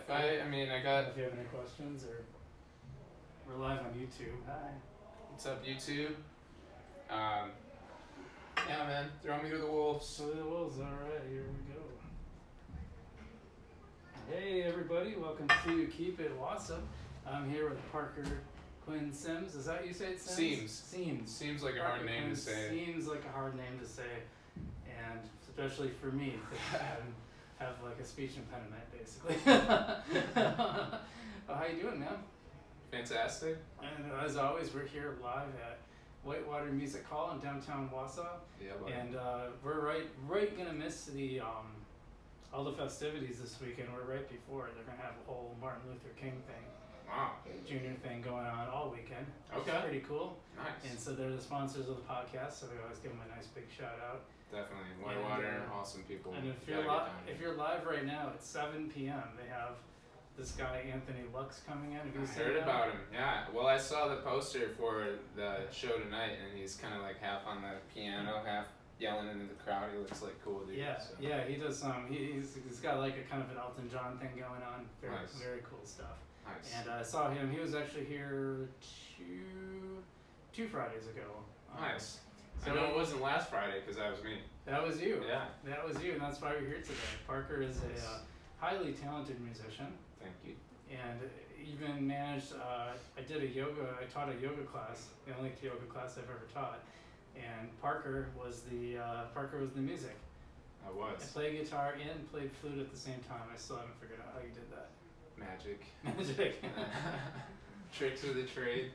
I got. If you have any questions, or we're live on YouTube. Hi. What's up, YouTube? Yeah, man, throw me to the wolves. So the wolves. All right, here we go. Hey, everybody! Welcome to Keep It Wausome. I'm here with Parker Quinn Siems. Is that how you say it? Siems. Seems like a Parker hard name Quinn to say. Seems like a hard name to say, and especially for me, because I have like a speech impediment, basically. How you doing, man? Fantastic. And as always, we're here live at Whitewater Music Hall in downtown Wausau. Yeah, buddy. And we're right gonna miss the all the festivities this weekend. We're right before it. They're gonna have a whole Martin Luther King thing, Wow. Junior thing going on all weekend. Which Okay. is pretty cool. Nice. And so they're the sponsors of the podcast, so we always give them a nice big shout out. Definitely. Whitewater, And, awesome people. And Gotta if you're live right now at 7 p.m., they have this guy Anthony Lux coming in. Have you I seen heard that? about him. Yeah. Well, I saw the poster for the show tonight, and he's kind of like half on the piano, half yelling into the crowd. He looks like cool dude. Yeah, so. yeah, he does some. He's got like a kind of an Elton John thing going on. Very, Nice. very cool stuff. Nice. And I saw him. He was actually here two Fridays ago. Nice. So I know it wasn't last Friday because that was me. That was you. Yeah. That was you, and that's why we're here today. Parker is Nice. a highly talented musician, Thank you. and even managed. I taught a yoga class, the only yoga class I've ever taught, and Parker was the music. I I was. played guitar and played flute at the same time. I still haven't figured out how you did that. Magic. Magic. Tricks of the trade.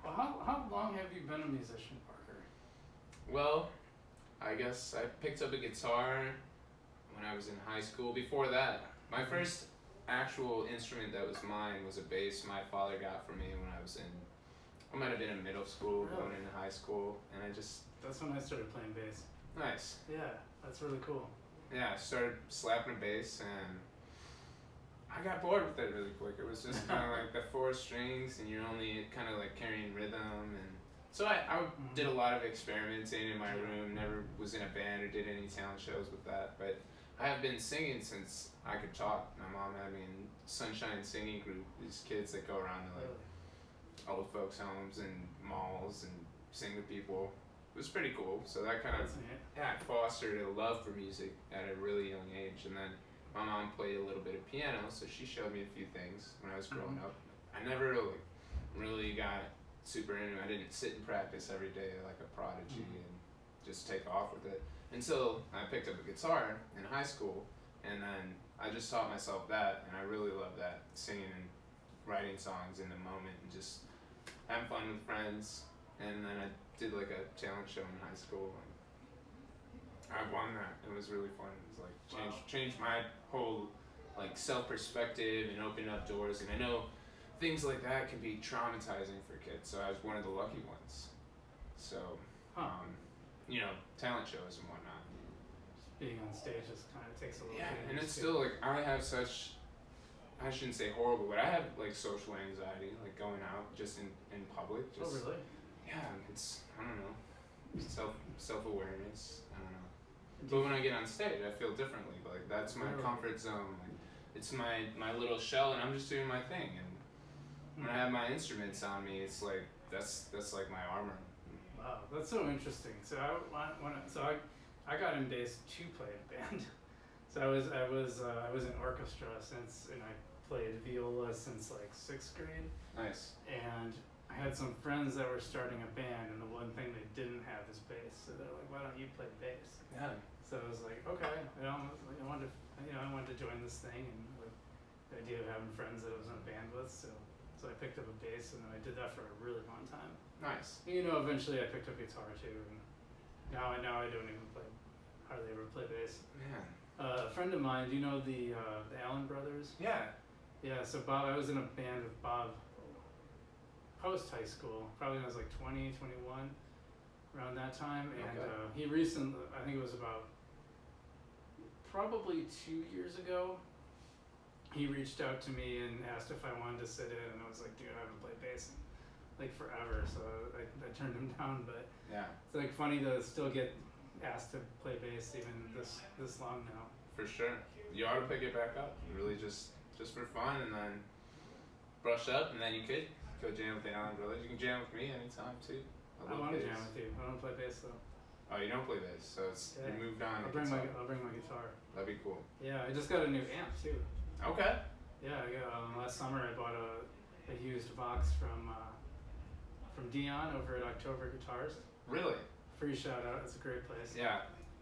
Well, how long have you been a musician, Parker? Well, I guess I picked up a guitar when I was in high school. Before that, my first actual instrument that was mine was a bass my father got for me when I might have been in middle school, Really? going into high school, and I just, That's when I started playing bass. nice. Yeah, that's really cool. Yeah, I started slapping a bass and I got bored with it really quick. It was just kind of like the four strings and you're only kind of like carrying rhythm, and so I did a lot of experimenting in my room, never was in a band or did any talent shows with that, but I have been singing since I could talk. My mom had me in Sunshine Singing Group, these kids that go around to like old folks homes and malls and sing with people. It was pretty cool. So that kind of That's neat. it fostered a love for music at a really young age. And then my mom played a little bit of piano, so she showed me a few things when I was growing up. I never really got super into it. I didn't sit and practice every day like a prodigy and just take off with it until I picked up a guitar in high school, and then I just taught myself that, and I really love that, singing and writing songs in the moment and just having fun with friends. And then I did like a talent show in high school, and I won that. It was really fun. It was like changed my whole like self perspective and opened up doors. And I know things like that can be traumatizing for kids, so I was one of the lucky ones. So, talent shows and whatnot. Being on stage just kind of takes a little. Yeah, bit and of it's skill. still like I have such, I shouldn't say horrible, but I have like social anxiety, like going out just in public. Oh, Just, really? yeah, it's, I don't know, self-awareness, I don't know. But when I get on stage, I feel differently. Like that's my Really? comfort zone. Like, it's my little shell, and I'm just doing my thing. And when I have my instruments on me, it's like that's like my armor. Wow, that's so interesting. So I got in bass to play in a band. So I was in orchestra and I played viola since like 6th grade. Nice. And I had some friends that were starting a band, and the one thing they didn't have is bass. So they're like, "Why don't you play bass?" Yeah. So I was like, "Okay." I wanted to join this thing, and like, the idea of having friends that I was in a band with. So I picked up a bass, and then I did that for a really long time. Nice. Eventually I picked up guitar too, and now I don't even hardly ever play bass. Man. A friend of mine, do you know the Allen brothers? Yeah. Yeah, so Bob, I was in a band with Bob post high school, probably when I was like 20, 21, around that time, and Okay. he recently, I think it was about probably 2 years ago, he reached out to me and asked if I wanted to sit in, and I was like, dude, I haven't played bass in like forever, so I turned him down, but Yeah. it's like funny to still get asked to play bass even this long now. For sure. You ought to pick it back up. You really just just for fun, and then brush up, and then you could go jam with the Allen Brothers. You can jam with me anytime too. I want to jam with you. I don't play bass though. Oh, you don't play bass, so it's you moved on. I'll bring my guitar. That'd be cool. Yeah, I just got a new amp too. Okay. Yeah, last summer I bought a used Vox from Dion over at October Guitarist. Really? Free shout out. It's a great place. Yeah,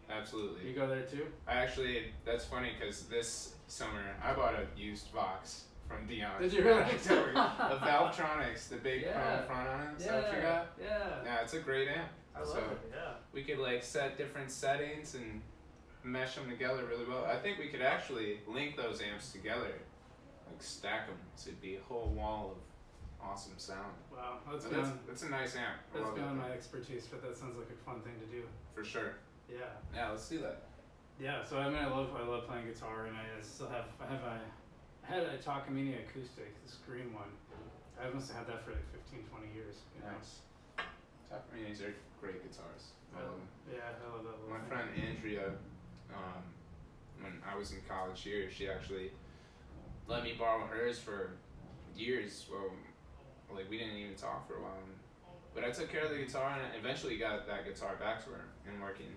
absolutely. You go there too? That's funny because this summer I bought a used Vox from Dion. Did you really? The Valvetronics, the big chrome front on it. Is that what you got? Yeah. Yeah, it's a great amp. I love it. Yeah. We could like set different settings and mesh them together really well. I think we could actually link those amps together, like stack them. So it'd be a whole wall of awesome sound. Wow, that's a nice amp. That's beyond my expertise, but that sounds like a fun thing to do. For sure. Yeah. Yeah, let's do that. Yeah. So I mean, I love playing guitar, and I had a Takamine acoustic, the Scream one. I must have had that for like 15, 20 years. Nice. Takaminis are great guitars. I love them. Yeah, I love that. My friend Andrea, when I was in college here, she actually let me borrow hers for years. Well, like we didn't even talk for a while, but I took care of the guitar and I eventually got that guitar back to her in working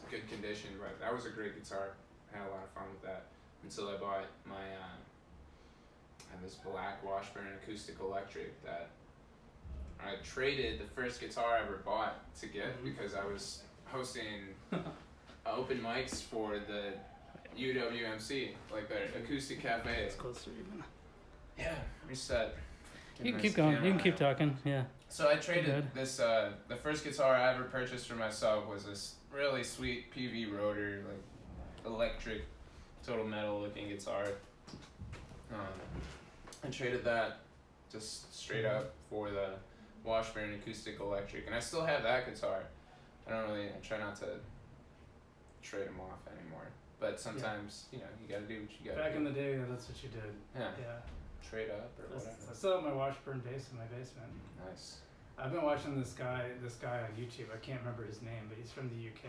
good condition. But that was a great guitar. I had a lot of fun with that until I bought my I had this black Washburn acoustic electric that I traded the first guitar I ever bought to get because I was hosting open mics for the UWMC, like the acoustic cafe. It's closer even. Yeah, reset. You can keep going. You can keep talking. Yeah. So I traded this. The first guitar I ever purchased for myself was this really sweet PV Rotor, like electric, total metal looking guitar. I traded that just straight up for the Washburn acoustic electric, and I still have that guitar. I try not to trade them off anymore. But sometimes, you gotta do what you gotta do. Back in the day, that's what you did. Yeah. Trade up or whatever. I still have my Washburn bass in my basement. Nice. I've been watching this guy on YouTube. I can't remember his name, but he's from the UK.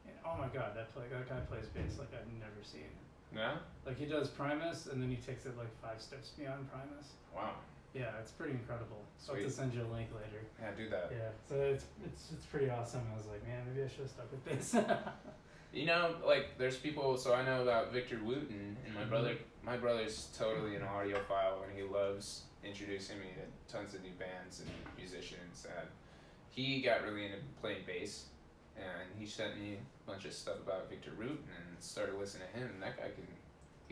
And oh my God, that guy plays bass like I've never seen. Yeah? Like he does Primus, and then he takes it like 5 steps beyond Primus. Wow. Yeah, it's pretty incredible. So I'll have to send you a link later. Yeah, do that. Yeah, so it's pretty awesome. I was like, man, maybe I should have stuck with bass. There's people. So I know about Victor Wooten, and my brother's totally an audiophile, and he loves introducing me to tons of new bands and musicians. And he got really into playing bass, and he sent me a bunch of stuff about Victor Wooten, and started listening to him. And that guy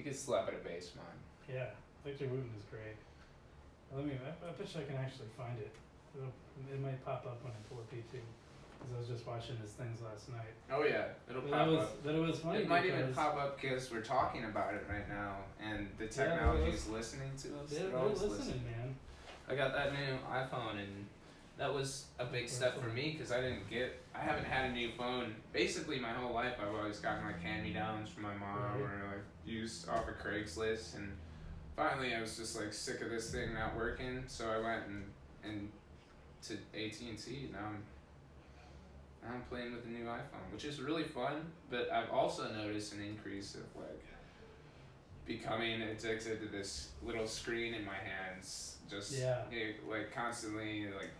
could slap at a bass, man. Yeah, Victor Wooten is great. I bet you I can actually find it. It might pop up when I pull up P2. Because I was just watching his things last night. Oh yeah, it'll pop up. But it was funny. It might even pop up because we're talking about it right now, and the technology is listening to us. Yeah, they're listening, man. I got that new iPhone, and that was a big step for me because I haven't had a new phone. Basically, my whole life, I've always gotten like hand-me-downs from my mom or like used off of Craigslist, and finally I was just like sick of this thing not working, so I went and to AT&T. Now I'm playing with the new iPhone, which is really fun, but I've also noticed an increase of like becoming addicted to this little screen in my hands, just like constantly like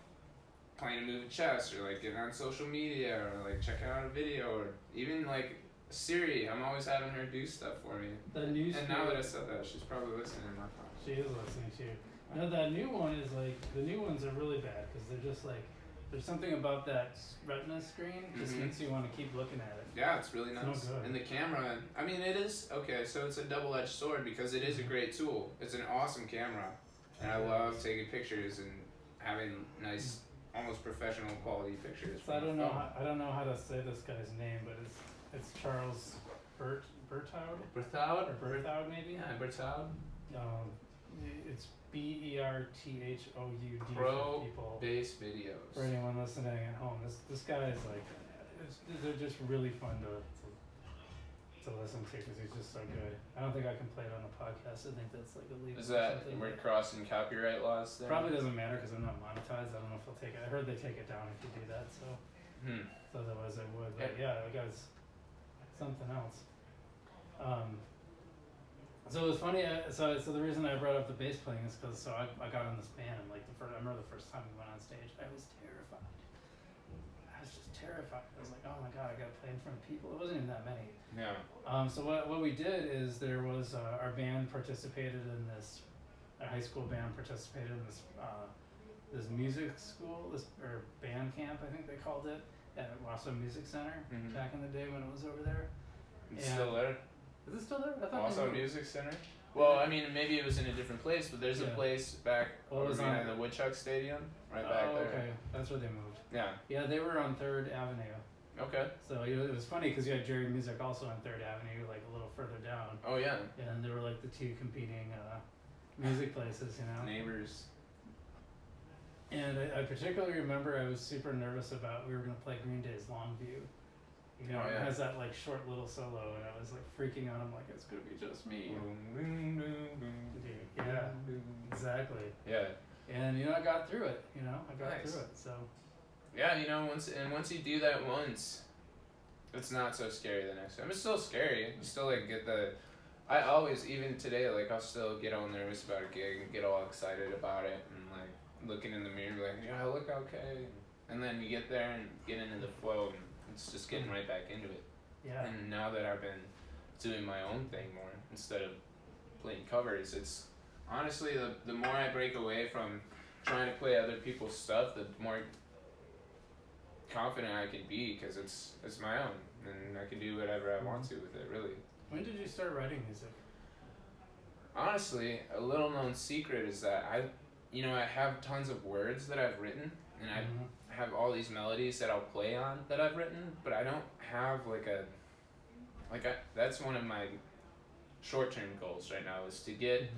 playing a move of chess or like getting on social media or like checking out a video or even like Siri. I'm always having her do stuff for me. And now that I said that, she's probably listening to my phone. She is listening to you. No, that new one is like, the new ones are really bad because they're just like, there's something about that retina screen just makes you want to keep looking at it. Yeah, it's really nice. It's no good. And the camera, I mean, it is, okay, so it's a double-edged sword because it is a great tool. It's an awesome camera. And I love taking pictures and having nice, almost professional quality pictures. So I don't know how to say this guy's name, but it's Charles Berthoud? Berthoud? Or Berthoud maybe? Yeah, Berthoud. It's BERTHOUD Pro for people. Bass videos. For anyone listening at home, this guy is like, they're just really fun to listen to because he's just so good. I don't think I can play it on a podcast. I think that's like illegal. Is that we're crossing copyright laws there? Probably doesn't matter because I'm not monetized. I don't know if they'll take it. I heard they take it down if you do that. So otherwise I would. But yeah, that guy's something else. So it was funny. So the reason I brought up the bass playing is because I got in this band and like I remember the first time we went on stage, I was terrified. I was just terrified. I was like, oh my god, I got to play in front of people. It wasn't even that many. Yeah. So what we did is there was our band participated in this, our high school band participated in this this music school, or band camp I think they called it, at Wausome Music Center back in the day when it was over there. It's still there. Is it still there? I thought Wausome Music Center. Well, I mean, maybe it was in a different place, but there's a place back over behind the Woodchuck Stadium, right back there. Okay, that's where they moved. Yeah. Yeah, they were on 3rd Avenue. Okay. So it was funny because you had Jerry Music also on 3rd Avenue, like a little further down. Oh yeah. And there were like the two competing music places, you know. Neighbors. And I particularly remember I was super nervous about, we were gonna play Green Day's Longview. You know, it has that like short little solo, and I was like freaking out. I'm like, it's gonna be just me. Yeah, exactly. Yeah. And you know, I got through it. You know, I got through it. So. Yeah, you know, once you do that once, it's not so scary the next time. It's still scary. You still like get the. I always, even today, like I'll still get all nervous about a gig and get all excited about it and like looking in the mirror like, yeah, I look okay. And then you get there and get into the flow and it's just getting right back into it. Yeah. And now that I've been doing my own thing more instead of playing covers, it's honestly the more I break away from trying to play other people's stuff, the more confident I can be because it's my own and I can do whatever I want to with it, really. When did you start writing music? Honestly, a little known secret is that I have tons of words that I've written and I have all these melodies that I'll play on that I've written, but I don't have that's one of my short-term goals right now is to get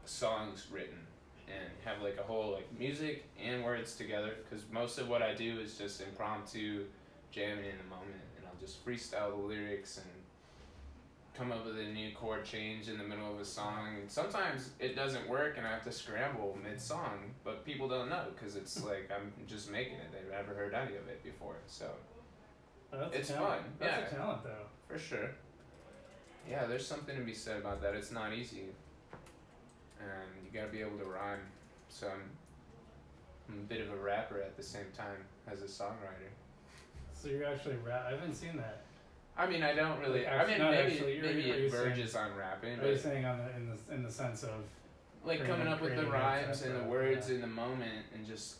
songs written and have like a whole like music and words together, because most of what I do is just impromptu jamming in the moment, and I'll just freestyle the lyrics and come up with a new chord change in the middle of a song, and sometimes it doesn't work and I have to scramble mid-song, but people don't know because it's like I'm just making it. They've never heard any of it before, so it's fun. That's a talent though. For sure. Yeah, there's something to be said about that. It's not easy, and you gotta be able to rhyme. So I'm a bit of a rapper at the same time as a songwriter. So you're actually I haven't seen that. I mean, I don't really. Like, maybe it verges on rapping. Are you saying in the sense of like coming up with the rhymes and the words in the moment and just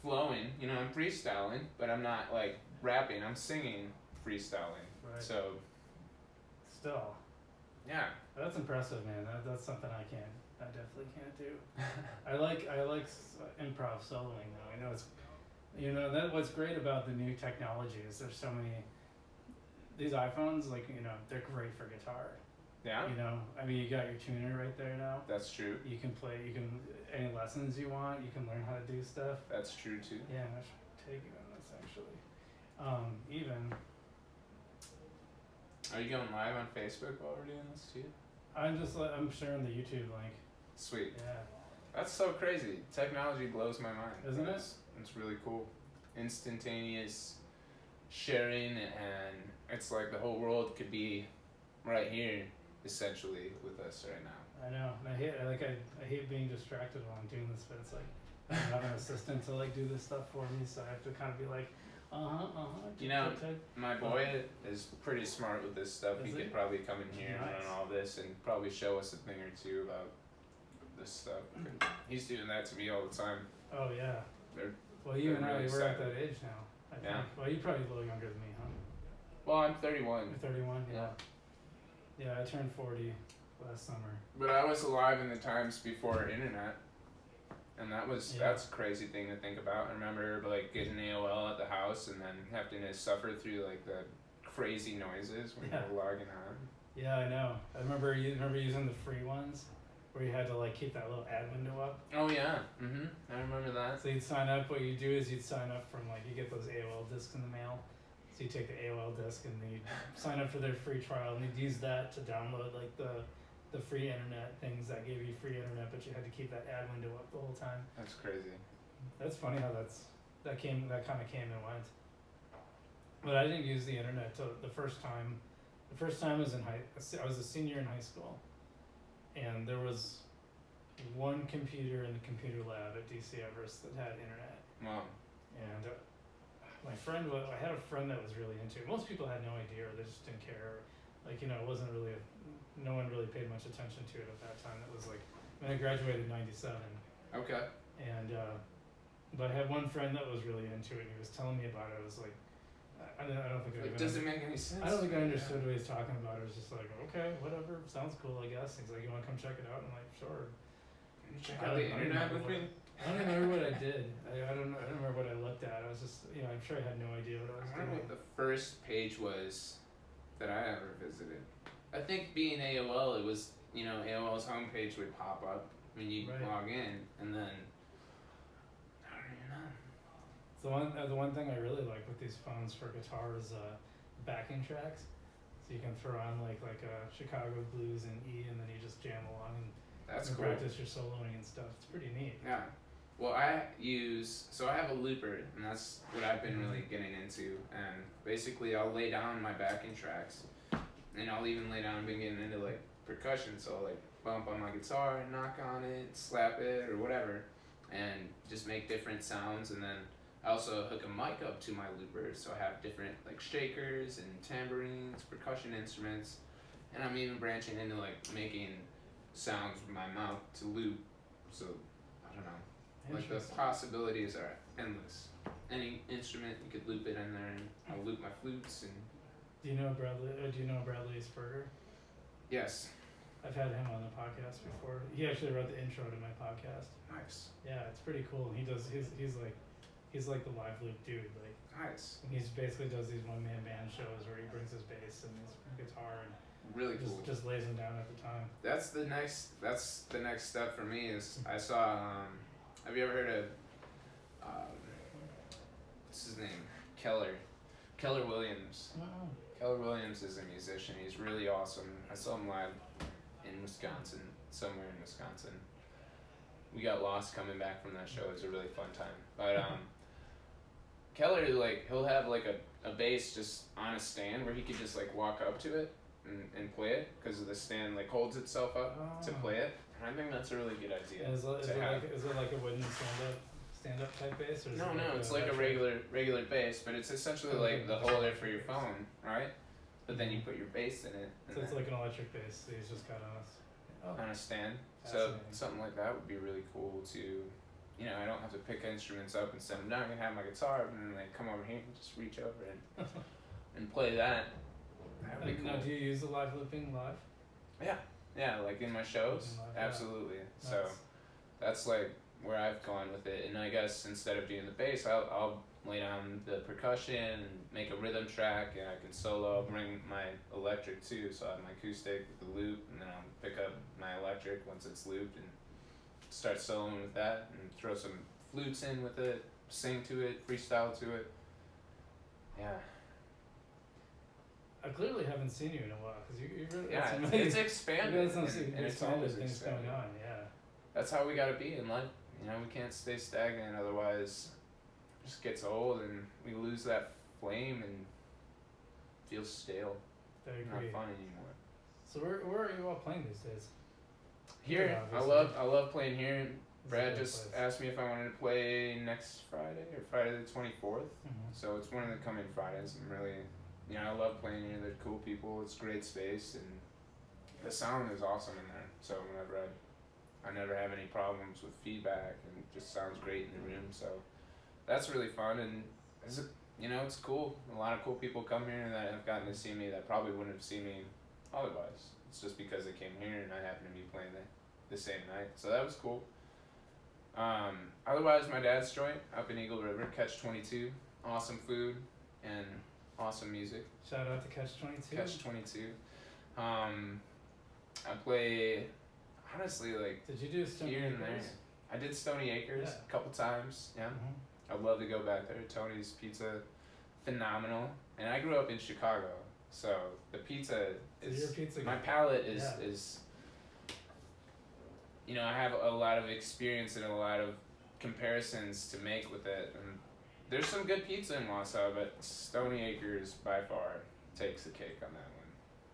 flowing? You know, I'm freestyling, but I'm not like rapping. I'm singing, freestyling. Right. So. Still. Yeah. That's impressive, man. That's something I definitely can't do. I like improv soloing though. I know it's, that what's great about the new technology is there's so many. These iPhones, like, they're great for guitar. Yeah. I mean, you got your tuner right there now. That's true. You can any lessons you want, you can learn how to do stuff. That's true too. Yeah, I should take you on this actually. Even. Are you going live on Facebook while we're doing this too? I'm sharing the YouTube link. Sweet. Yeah. That's so crazy. Technology blows my mind. Isn't it? It's really cool. Instantaneous sharing, and it's like the whole world could be right here, essentially, with us right now. I know. And I hate being distracted while I'm doing this, but it's like I have an assistant to like do this stuff for me, so I have to kind of be like, my boy is pretty smart with this stuff. He could probably come in here and run all this and probably show us a thing or two about this stuff. He's doing that to me all the time. Oh yeah. Well, you and I, we're at that age now. I think. Well, you're probably a little younger than me, huh? Well, I'm 31. You're 31? Yeah. Yeah, I turned 40 last summer. But I was alive in the times before internet. And that's a crazy thing to think about. I remember like getting AOL at the house and then having to suffer through like the crazy noises when you were logging on. Yeah, I know. I remember using the free ones where you had to like keep that little ad window up. Oh yeah. I remember that. So you'd sign up. What you do is you'd sign up from like you get those AOL discs in the mail. So you take the AOL disc and then you'd sign up for their free trial and you'd use that to download like the free internet things that gave you free internet, but you had to keep that ad window up the whole time. That's crazy. That's funny how that kind of came and went. But I didn't use the internet till the first time. The first time was I was a senior in high school, and there was one computer in the computer lab at DC Everest that had internet. Wow. And I had a friend that was really into it. Most people had no idea, or they just didn't care. Like, you know, it wasn't really, no one really paid much attention to it at that time. It was like, I graduated in '97. Okay. And, but I had one friend that was really into it, and he was telling me about it. I was like, I don't think It doesn't make any sense. I don't think I understood what he was talking about. It was just like, okay, whatever, sounds cool, I guess. He's like, you want to come check it out? I'm like, sure. Can you check out the internet with me? I don't remember what I did. I don't remember what I looked at. I was just, you know, I'm sure I had no idea what I was I don't know doing. what the first page was that I ever visited. I think being AOL, it was, you know, AOL's homepage would pop up when you log in, and then I don't even know. The one thing I really like with these phones for guitar is backing tracks. So you can throw on like a Chicago blues and E, and then you just jam along and That's cool. practice your soloing and stuff. It's pretty neat. Yeah. Well, I have a looper, and that's what I've been really getting into. And basically, I'll lay down my backing tracks, and I'll even lay down, been getting into like percussion. So I'll like bump on my guitar, knock on it, slap it, or whatever, and just make different sounds. And then I also hook a mic up to my looper, so I have different like shakers and tambourines, percussion instruments, and I'm even branching into like making sounds with my mouth to loop. So I don't know. Like the possibilities are endless. Any instrument you could loop it in there, and I'll loop my flutes and. Do you know Bradley Spurger? Yes. I've had him on the podcast before. He actually wrote the intro to my podcast. Nice. Yeah, it's pretty cool. He's like the live loop dude. Like nice. He's basically does these one man band shows where he brings his bass and his guitar and really cool. Just lays them down at the time. That's the next step for me. Is I saw. Have you ever heard of? What's his name? Keller Williams. Oh. Keller Williams is a musician. He's really awesome. I saw him live in Wisconsin, somewhere in Wisconsin. We got lost coming back from that show. It was a really fun time. But Keller, like, he'll have like a bass just on a stand where he could just like walk up to it and play it because the stand like holds itself up to play it. And I think that's a really good idea. Is it like a wooden stand up type bass? Or is No, it's like a regular bass, but it's essentially like the holder for your phone, right? But then you put your bass in it. So it's like an electric bass that he's just got on a stand. So something like that would be really cool to, you know, I don't have to pick instruments up and set them down. I can have my guitar and then like come over here and just reach over and play that. That would be cool. Now, do you use the live looping live? Yeah, like in my shows, absolutely. Nice. So that's like where I've gone with it. And I guess instead of doing the bass, I'll lay down the percussion and make a rhythm track, and I can solo. I'll bring my electric too, so I have my acoustic with the loop, and then I'll pick up my electric once it's looped and start soloing with that, and throw some flutes in with it, sing to it, freestyle to it. Yeah. I clearly haven't seen you in a while because you really it's expanded. You got some and it's always things expanded. going on. Yeah. That's how we gotta be in life. You know, we can't stay stagnant, otherwise it just gets old and we lose that flame and feels stale. I agree. Not fun anymore. So where are you all playing these days? Here, I love playing here. Brad just asked me if I wanted to play next Friday or Friday the 24th. Mm-hmm. So it's one of the coming Fridays. I'm really, you know, I love playing here. They're cool people. It's great space and the sound is awesome in there. So whenever I never have any problems with feedback and it just sounds great in the room. So that's really fun and you know, it's cool. A lot of cool people come here that have gotten to see me that probably wouldn't have seen me otherwise. It's just because they came here and I happened to be playing the same night. So that was cool. Otherwise, my dad's joint up in Eagle River, Catch 22, awesome food and awesome music. Shout out to Catch 22. Catch 22. I play, honestly, like, did you do Stony here Acres? and there. I did Stony Acres a couple times, yeah. Mm-hmm. I'd love to go back there. Tony's Pizza, phenomenal. And I grew up in Chicago, so the pizza is, your pizza my guy. palate is, you know, I have a lot of experience and a lot of comparisons to make with it. And there's some good pizza in Wausome, but Stony Acres by far takes the cake on that one,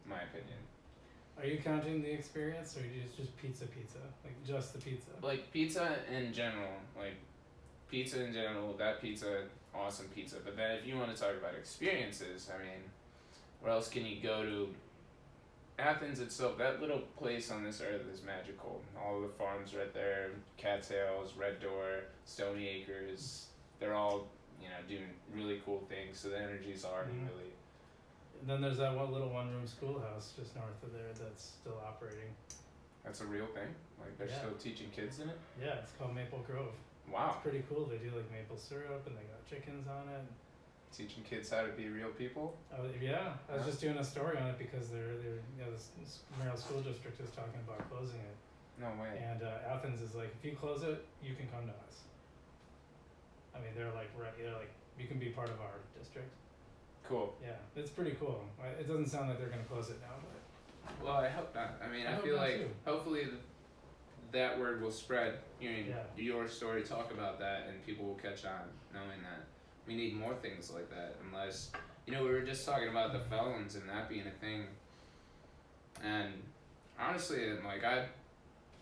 in my opinion. Are you counting the experience, or are you just pizza, like just the pizza? Like pizza in general, that pizza, awesome pizza. But then if you want to talk about experiences, I mean, where else can you go to? Athens itself, that little place on this earth is magical. All the farms right there, Cattails, Red Door, Stony Acres, they're all, doing really cool things. So the energy's already really. And then there's that one room schoolhouse just north of there that's still operating. That's a real thing? Like they're still teaching kids in it? Yeah, it's called Maple Grove. Wow. It's pretty cool. They do like maple syrup and they got chickens on it. Teaching kids how to be real people? Yeah, I was just doing a story on it because this Merrill School District is talking about closing it. No way. And Athens is like, if you close it, you can come to us. I mean, they're like, you can be part of our district. Cool. Yeah, it's pretty cool. It doesn't sound like they're gonna close it now, but. Well, I hope not. I mean, I feel like hopefully that word will spread. Your story, talk about that, and people will catch on, knowing that we need more things like that. Unless, we were just talking about the phones and that being a thing. And honestly,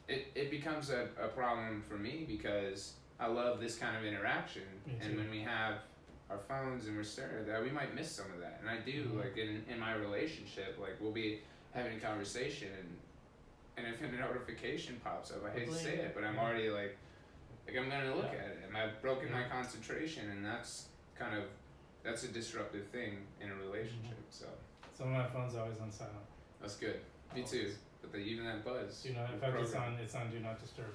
it becomes a problem for me because I love this kind of interaction. And when we have our phones and we're staring at that, we might miss some of that. And I do, like in my relationship, like we'll be having a conversation and if a notification pops up, I hate to say it, but I'm already like I'm gonna look at it and I've broken my concentration, and that's a disruptive thing in a relationship. So my phone's always on silent. That's good. Me too. But even that buzz. In fact, it's on do not disturb.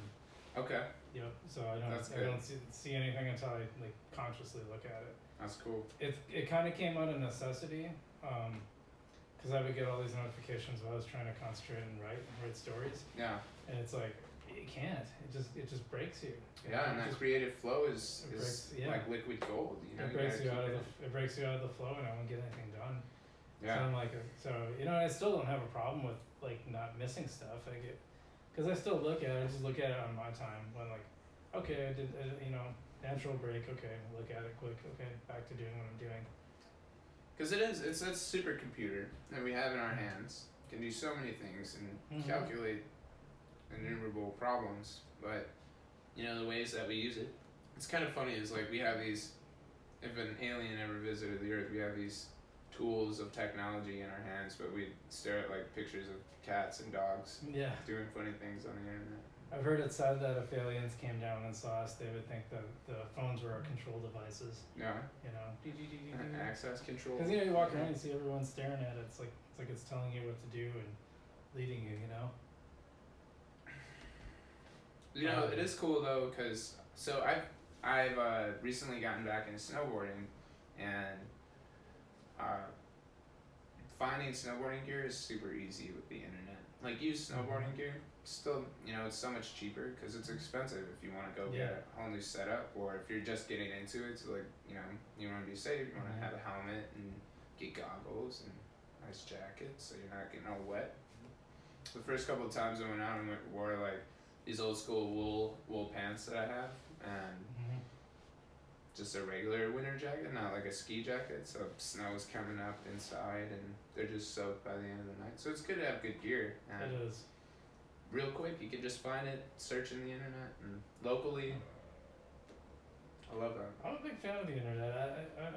Okay. Yep. So I don't see anything until I like consciously look at it. That's cool. It kind of came out of necessity, because I would get all these notifications while I was trying to concentrate and write stories. Yeah. And it's like it can't. It just breaks you. Yeah, and that creative flow is like liquid gold. It breaks you out of the flow, and I won't get anything done. Yeah. So I'm like, I still don't have a problem with like not missing stuff. Because I still look at it. I just look at it on my time when like, okay, I did, natural break. Okay, look at it quick. Okay, back to doing what I'm doing. Because it's a supercomputer that we have in our hands. It can do so many things and calculate innumerable problems. But the ways that we use it, it's kind of funny. Is like we have these. If an alien ever visited the Earth, we have these tools of technology in our hands, but we stare at like pictures of cats and dogs doing funny things on the internet. I've heard it said that if aliens came down and saw us, they would think that the phones were our control devices. Yeah. Access control. Because you walk around and see everyone staring at it. It's like it's telling you what to do and leading you. It is cool though, because I've recently gotten back into snowboarding, and finding snowboarding gear is super easy with the internet. Like used snowboarding gear, still it's so much cheaper because it's expensive if you want to go get a whole new setup, or if you're just getting into it. So like you want to be safe, you want to have a helmet and get goggles and nice jackets so you're not getting all wet. The first couple of times I went out and wore like these old school wool pants that I have, and just a regular winter jacket, not like a ski jacket, so snow's coming up inside and they're just soaked by the end of the night. So it's good to have good gear. And it is. Real quick, you can just find it, search in the internet, and locally, I love that. I'm a big fan of the internet.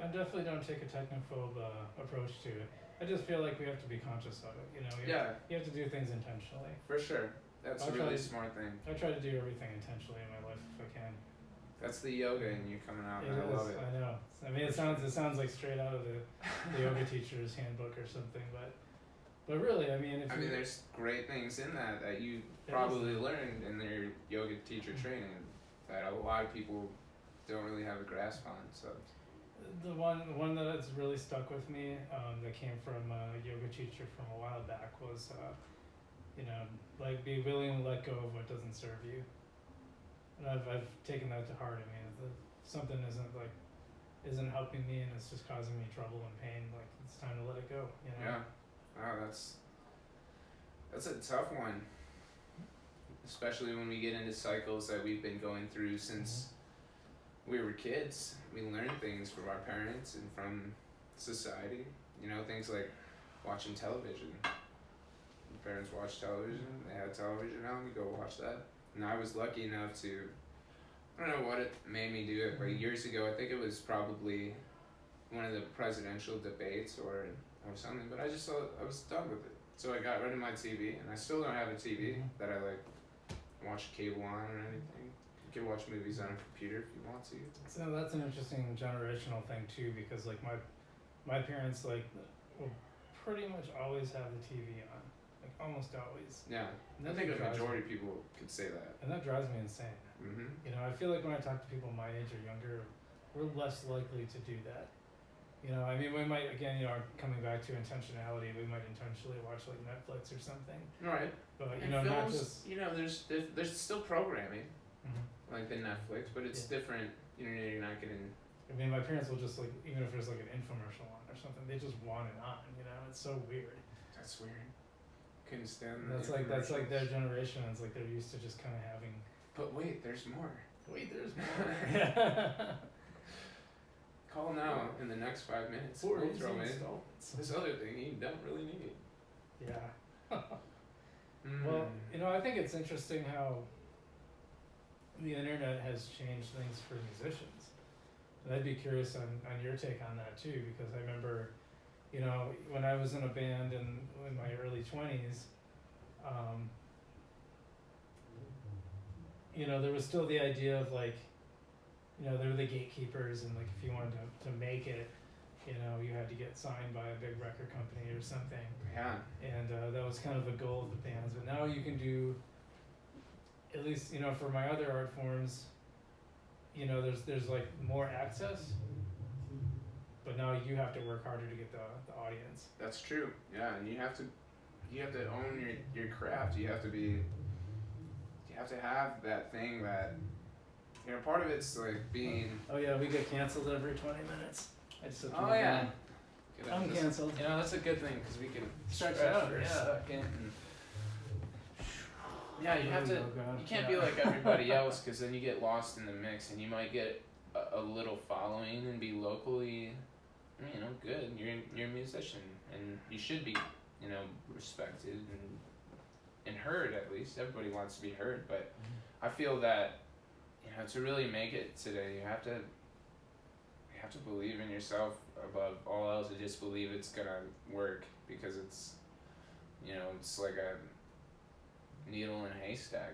I definitely don't take a technophobe approach to it. I just feel like we have to be conscious of it, You have to do things intentionally. For sure. That's a really smart thing. I try to do everything intentionally in my life if I can. That's the yoga in you coming out, and I love it. I know. I mean, it sounds like straight out of the yoga teacher's handbook or something, but really, I mean, there's great things in that you probably learned in their yoga teacher training that a lot of people don't really have a grasp on. So the one that has really stuck with me, that came from a yoga teacher from a while back was, like be willing to let go of what doesn't serve you. And I've taken that to heart. I mean, if something isn't helping me and it's just causing me trouble and pain, like it's time to let it go. Yeah. Wow, that's a tough one. Especially when we get into cycles that we've been going through since we were kids. We learn things from our parents and from society. Things like watching television. My parents watch television. They had television on. We go watch that. And I was lucky enough to, I don't know what it made me do it, but years ago, I think it was probably one of the presidential debates or something, but I was done with it. So I got rid of my TV, and I still don't have a TV that I like watch cable on or anything. You can watch movies on a computer if you want to. So that's an interesting generational thing too, because like my parents like will pretty much always have the TV on, like almost always. Yeah, And I that think a drives majority me- of people could say that. And that drives me insane. Mm-hmm. You know, I feel like when I talk to people my age or younger, we're less likely to do that. You know, I mean, we might, again, you know, coming back to intentionality, we might intentionally watch like Netflix or something. Right. But, you And know, not films, just. you know, there's still programming Mhm. like the Netflix, but it's different. You know, you're not getting. I mean, my parents will just like, even if there's like an infomercial on or something, they just want it on, you know? It's so weird. That's weird. Couldn't stand And that's like their generation. It's like they're used to just kind of having. But wait, there's more. Wait, there's more. Call now in the next 5 minutes. Or We'll easy throw in installments. this other thing you don't really need. Yeah. Mm. Well, you know, I think it's interesting how the internet has changed things for musicians. And I'd be curious on your take on that too, because I remember, you know, when I was in a band in my early 20s, you know, there was still the idea of like, you know, they were the gatekeepers, and like if you wanted to make it, you know, you had to get signed by a big record company or something. Yeah. And that was kind of a goal of the bands. But now you can do, at least, you know, for my other art forms, you know, there's like more access, but now you have to work harder to get the audience. That's true. Yeah, and you have to own your craft. You have to have that thing that, you know, part of it's like being. Oh yeah, we get canceled every 20 minutes. I just have to Oh yeah. I'm canceled. You know, that's a good thing because we can Stretch stretch out, for a yeah. second. And yeah, you have to. Oh, God. You can't be like everybody else, because then you get lost in the mix, and you might get a little following and be locally, you know, good. You're a musician, and you should be, you know, respected and heard at least. Everybody wants to be heard, but I feel that, you know, to really make it today, you have to believe in yourself above all else, and just believe it's gonna work, because it's, you know, it's like a needle in a haystack.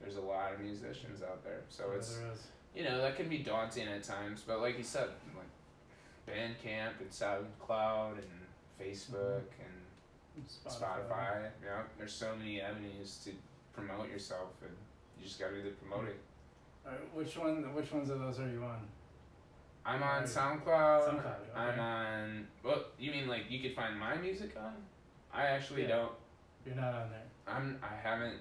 There's a lot of musicians out there, so Yeah, it's, there is. you know, that can be daunting at times, but like you said, like Bandcamp and SoundCloud and Facebook and Spotify, you know, there's so many avenues to promote yourself, and you just gotta do the promoting. Alright, which ones of those are you on? I'm on Right. SoundCloud. SoundCloud, okay. I'm on. Well, you mean like you could find my music on? I actually Yeah. don't. You're not on there. I haven't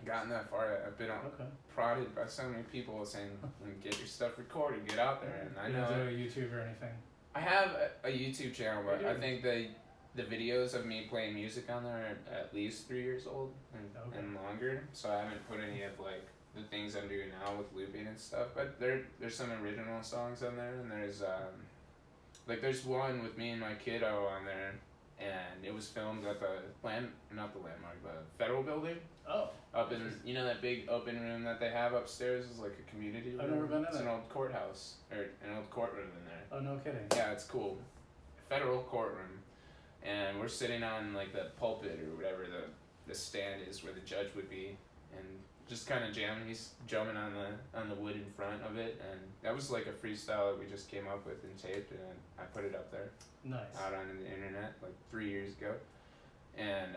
gotten that far yet. I've been Okay. prodded by so many people saying, "Get your stuff recorded, get out there." And I You know don't do a YouTube or anything. I have a YouTube channel, but You I do? think the videos of me playing music on there are at least 3 years old Okay. and longer. So I haven't put any of like the things I'm doing now with looping and stuff. But there's some original songs on there, and there's there's one with me and my kiddo on there, and it was filmed at the Federal Building. Oh. Up in, you know, that big open room that they have upstairs is like a community room. I've never been in It's it. an old courthouse, or an old courtroom in there. Oh, no kidding. Yeah, it's cool. Federal courtroom, and we're sitting on like the pulpit or whatever the stand is where the judge would be, and just kind of jamming. He's drumming on the wood in front of it, and that was like a freestyle that we just came up with and taped, and I put it up there Nice. out on the internet like 3 years ago, and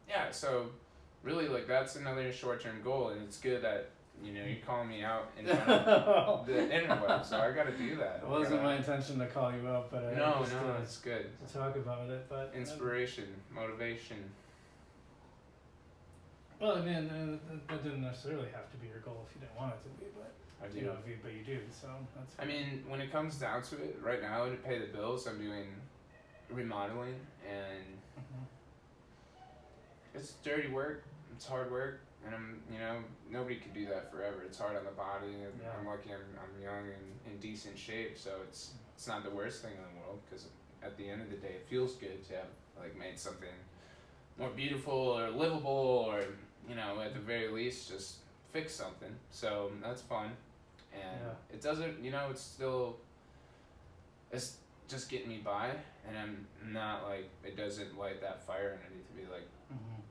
yeah, so really like that's another short-term goal, and it's good that, you know, you're calling me out in front of the interweb, so I got to do that. It wasn't my intention to call you out, but I No, understood it's good. to talk about it. But Inspiration, motivation. well, I mean, that didn't necessarily have to be your goal if you didn't want it to be, but I do. you know, but you do, so that's. I mean, when it comes down to it, right now to pay the bills, I'm doing remodeling, and Mhm. it's dirty work. It's hard work, and you know, nobody could do that forever. It's hard on the body, and Yeah. I'm lucky I'm young and in decent shape, so it's not the worst thing in the world, because at the end of the day, it feels good to have like made something more beautiful or livable, or at the very least just fix something. So that's fun, and it doesn't, it's just getting me by, and I'm not like, it doesn't light that fire underneath to be like,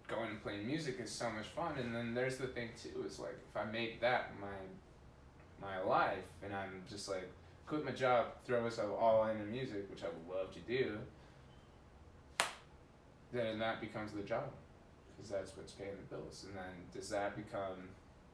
going and playing music is so much fun. And then there's the thing too, is like, if I make that my life, and I'm just like, quit my job, throw myself all into music, which I would love to do, then that becomes the job, because that's what's paying the bills. And then does that become,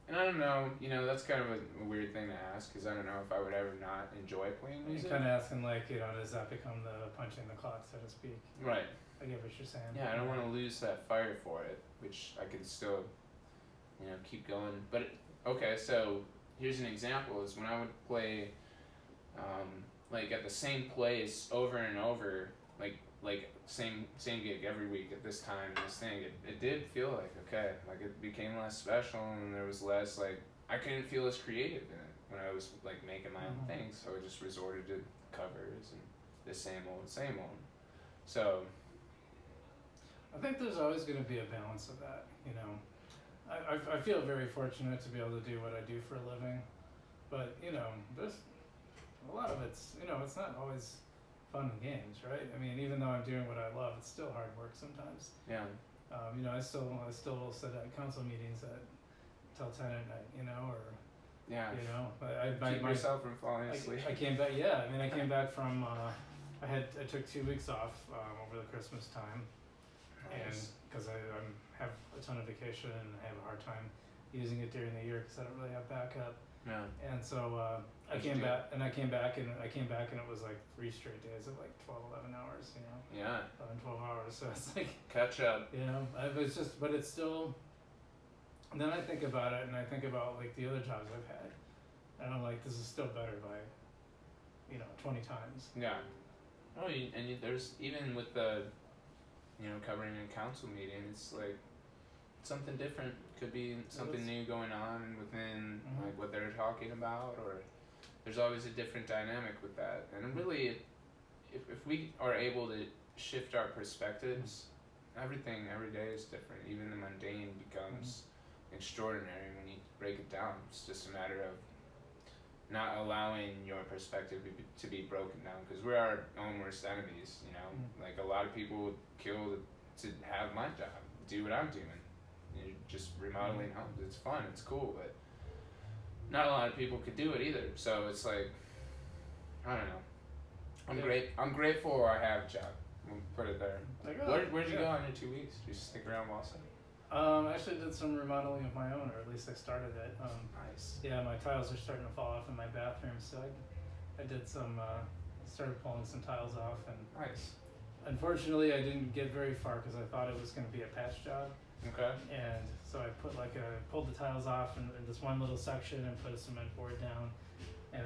and I don't know, that's kind of a weird thing to ask, because I don't know if I would ever not enjoy playing music. You're kind of asking like, does that become the punching the clock, so to speak? Right. I get what you're saying. Yeah, I don't want to lose that fire for it, which I could still, keep going. But okay, so here's an example: is when I would play, like at the same place over and over, like same gig every week at this time, this thing. It did feel like, okay, like it became less special, and there was less, like, I couldn't feel as creative in it when I was like making my own things. So I just resorted to covers and the same old. So I think there's always going to be a balance of that, I feel very fortunate to be able to do what I do for a living, but, there's a lot of it's, it's not always fun and games, right? I mean, even though I'm doing what I love, it's still hard work sometimes. yeah. I still will sit at council meetings till 10 at night, or, Yeah. Keep myself from falling asleep. I came back, I came back from, I took 2 weeks off, over the Christmas time. And because I have a ton of vacation and I have a hard time using it during the year because I don't really have backup. Yeah. And so I came back and it was like 3 straight days of like 12, 11 hours, Yeah. 11, 12 hours. So it's like, catch up. but it's still, and then I think about it and I think about like the other jobs I've had. And I'm like, this is still better by, 20 times. Yeah. Oh, there's, even with the, covering a council meeting, it's like something different. Could be something new going on within like what they're talking about, or there's always a different dynamic with that. And really, if we are able to shift our perspectives, everything every day is different. Even the mundane becomes extraordinary when you break it down. It's just a matter of not allowing your perspective to be broken down, because we're our own worst enemies, Like, a lot of people would kill to have my job, do what I'm doing. You're just remodeling homes. It's fun, it's cool, but not a lot of people could do it either. So it's like, I don't know. I'm grateful I have a job. We'll put it there. Where'd you go on your 2 weeks? Did you stick around Wausome? I actually did some remodeling of my own, or at least I started it. Nice. Yeah, my tiles are starting to fall off in my bathroom, so I did some, started pulling some tiles off, and Nice. unfortunately I didn't get very far because I thought it was going to be a patch job. Okay. And so I pulled the tiles off in this one little section and put a cement board down, and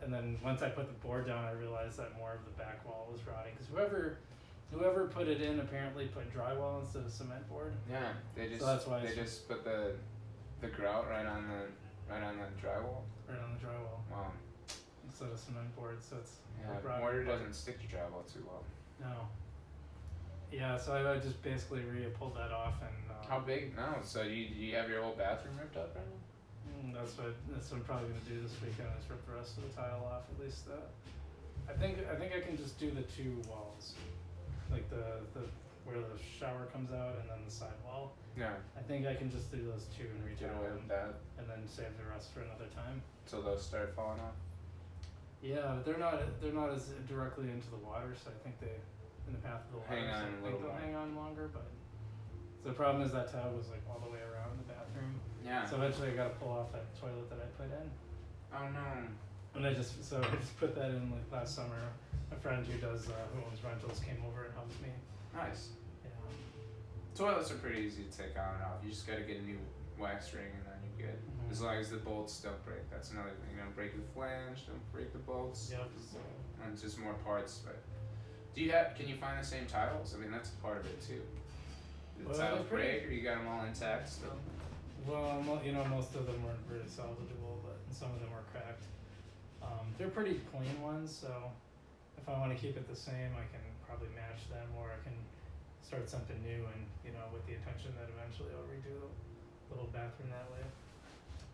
and then once I put the board down, I realized that more of the back wall was rotting, because whoever put it in apparently put drywall instead of cement board. Yeah, they just just put the grout right on the drywall. Right on the drywall. Wow. Instead of cement board, so it's mortar doesn't stick to drywall too well. No. Yeah, so I just basically pulled that off and. How big? No, so you have your whole bathroom ripped up right now? That's what I'm probably gonna do this weekend, is rip the rest of the tile off, at least. I think I can just do the 2 walls, like the where the shower comes out and then the side wall. Yeah. I think I can just do those 2 and Get away with that. and then save the rest for another time. So those start falling off. Yeah, but they're not as directly into the water, so I think they, in the path of the water, Hang on so I a think little they'll more. hang on longer. But so the problem is that tile was like all the way around the bathroom. Yeah. So eventually I got to pull off that toilet that I put in. Oh no. And I just put that in like last summer. A friend who owns rentals came over and helped me. Nice. Yeah. Toilets are pretty easy to take on and off. You just gotta get a new wax ring and then you're good. As long as the bolts don't break. That's another thing. Break the flange, don't break the bolts. Yep. And it's just more parts. But can you find the same tiles? I mean, that's part of it too. Did the tiles break, or you got them all intact still? Well, most of them weren't really salvageable, but some of them were cracked. They're pretty clean ones, so if I want to keep it the same, I can probably match them, or I can start something new, and with the intention that eventually I'll redo the little bathroom that way.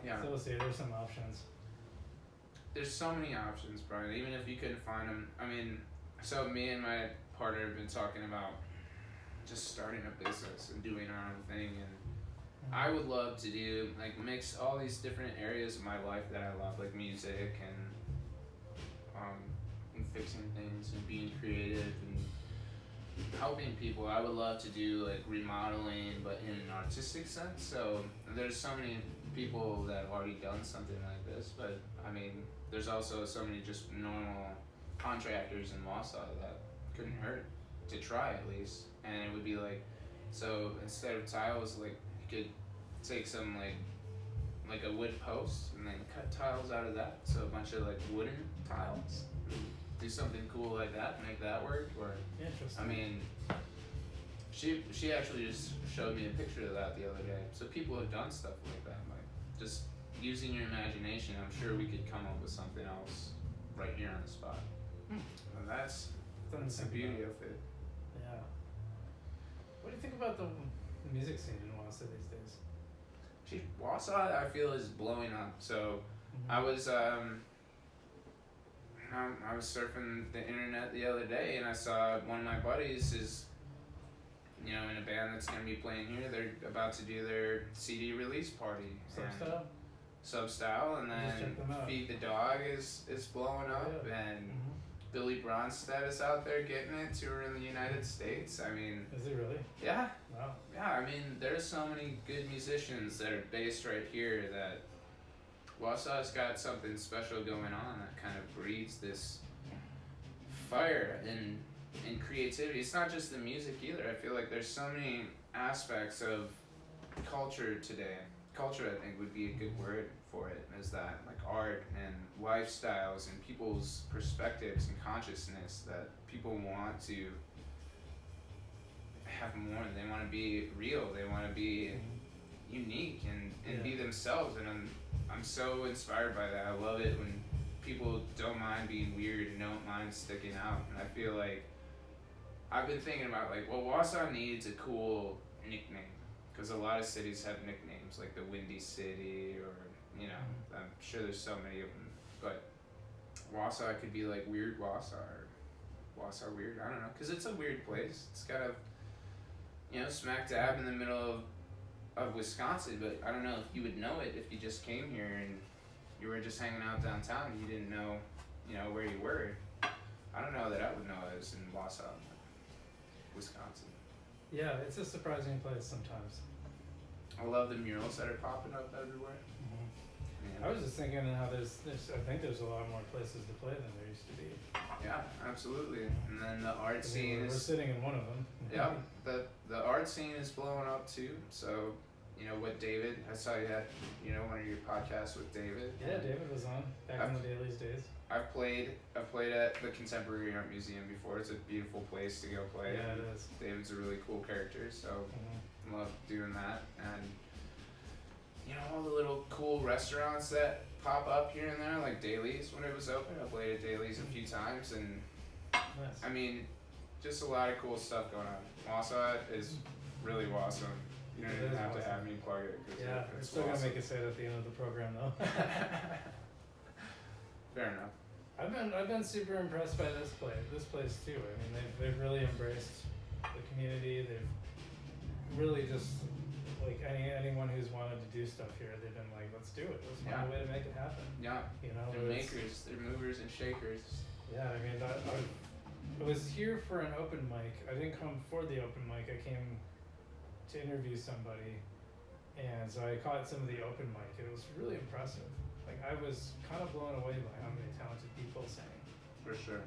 Yeah. So we'll see. There's some options. There's so many options, Brian. Even if you couldn't find them, I mean, so me and my partner have been talking about just starting a business and doing our own thing, and I would love to do like mix all these different areas of my life that I love, like music and fixing things and being creative and helping people. I would love to do like remodeling, but in an artistic sense. So there's so many people that have already done something like this, but I mean, there's also so many just normal contractors in Wausau that couldn't hurt to try at least. And it would be like, so instead of tiles, like you could take some like a wood post and then cut tiles out of that. So a bunch of like wooden tiles. Do something cool like that, make that work. Or Interesting. I mean, she actually just showed me a picture of that the other day. So people have done stuff like that, like just using your imagination. I'm sure we could come up with something else right here on the spot. And that's the beauty of it. Yeah. What do you think about the music scene in Wausau these days? Gee, Wausau, I feel, is blowing up. So I was I was surfing the internet the other day, and I saw one of my buddies is, in a band that's gonna be playing here. They're about to do their CD release party. Substyle, and then Feed the Dog is blowing up, and Billy Bronstedt is out there getting it, touring the United States. I mean, is he really? Yeah. Wow. Yeah, I mean, there's so many good musicians that are based right here that Wausau's got something special going on that kind of breeds this fire and creativity. It's not just the music either. I feel like there's so many aspects of culture today. Culture, I think, would be a good word for it, is that like art and lifestyles and people's perspectives and consciousness, that people want to have more. They want to be real. They want to be unique and be themselves. And I'm so inspired by that. I love it when people don't mind being weird and don't mind sticking out. And I feel like I've been thinking about like, well, Wausau needs a cool nickname, because a lot of cities have nicknames like the Windy City, or I'm sure there's so many of them. But Wausau could be like Weird Wausau, or Wausau Weird. I don't know, because it's a weird place. It's kind of smack dab in the middle of Wisconsin, but I don't know if you would know it if you just came here and you were just hanging out downtown and you didn't know, where you were. I don't know that I would know it was in Wausau, Wisconsin. Yeah, it's a surprising place sometimes. I love the murals that are popping up everywhere. I was just thinking how there's I think there's a lot more places to play than there used to be. Yeah, absolutely. And then the art scene we're sitting in one of them. Yeah, the art scene is blowing up too. So, what David, I saw you had, one of your podcasts with David. Yeah, David was on back in the Dailies days. I've played at the Contemporary Art Museum before. It's a beautiful place to go play. Yeah, it is. David's a really cool character, so love doing that. And all the little cool restaurants that pop up here and there, like Dailies when it was open. I played at Dailies a few times, and nice. I mean, just a lot of cool stuff going on. Wausau is really awesome. You don't even have to have me plug it. Yeah, we're still gonna make it say it at the end of the program though. Fair enough. I've been super impressed by this place too. I mean, they've really embraced the community. They've really just, like, anyone who's wanted to do stuff here, they've been like, let's do it. Let's find a way to make it happen. Yeah. They're makers. They're movers and shakers. Yeah, I mean, I was here for an open mic. I didn't come for the open mic. I came to interview somebody, and so I caught some of the open mic. It was really impressive. Like, I was kind of blown away by how many talented people sang. For sure.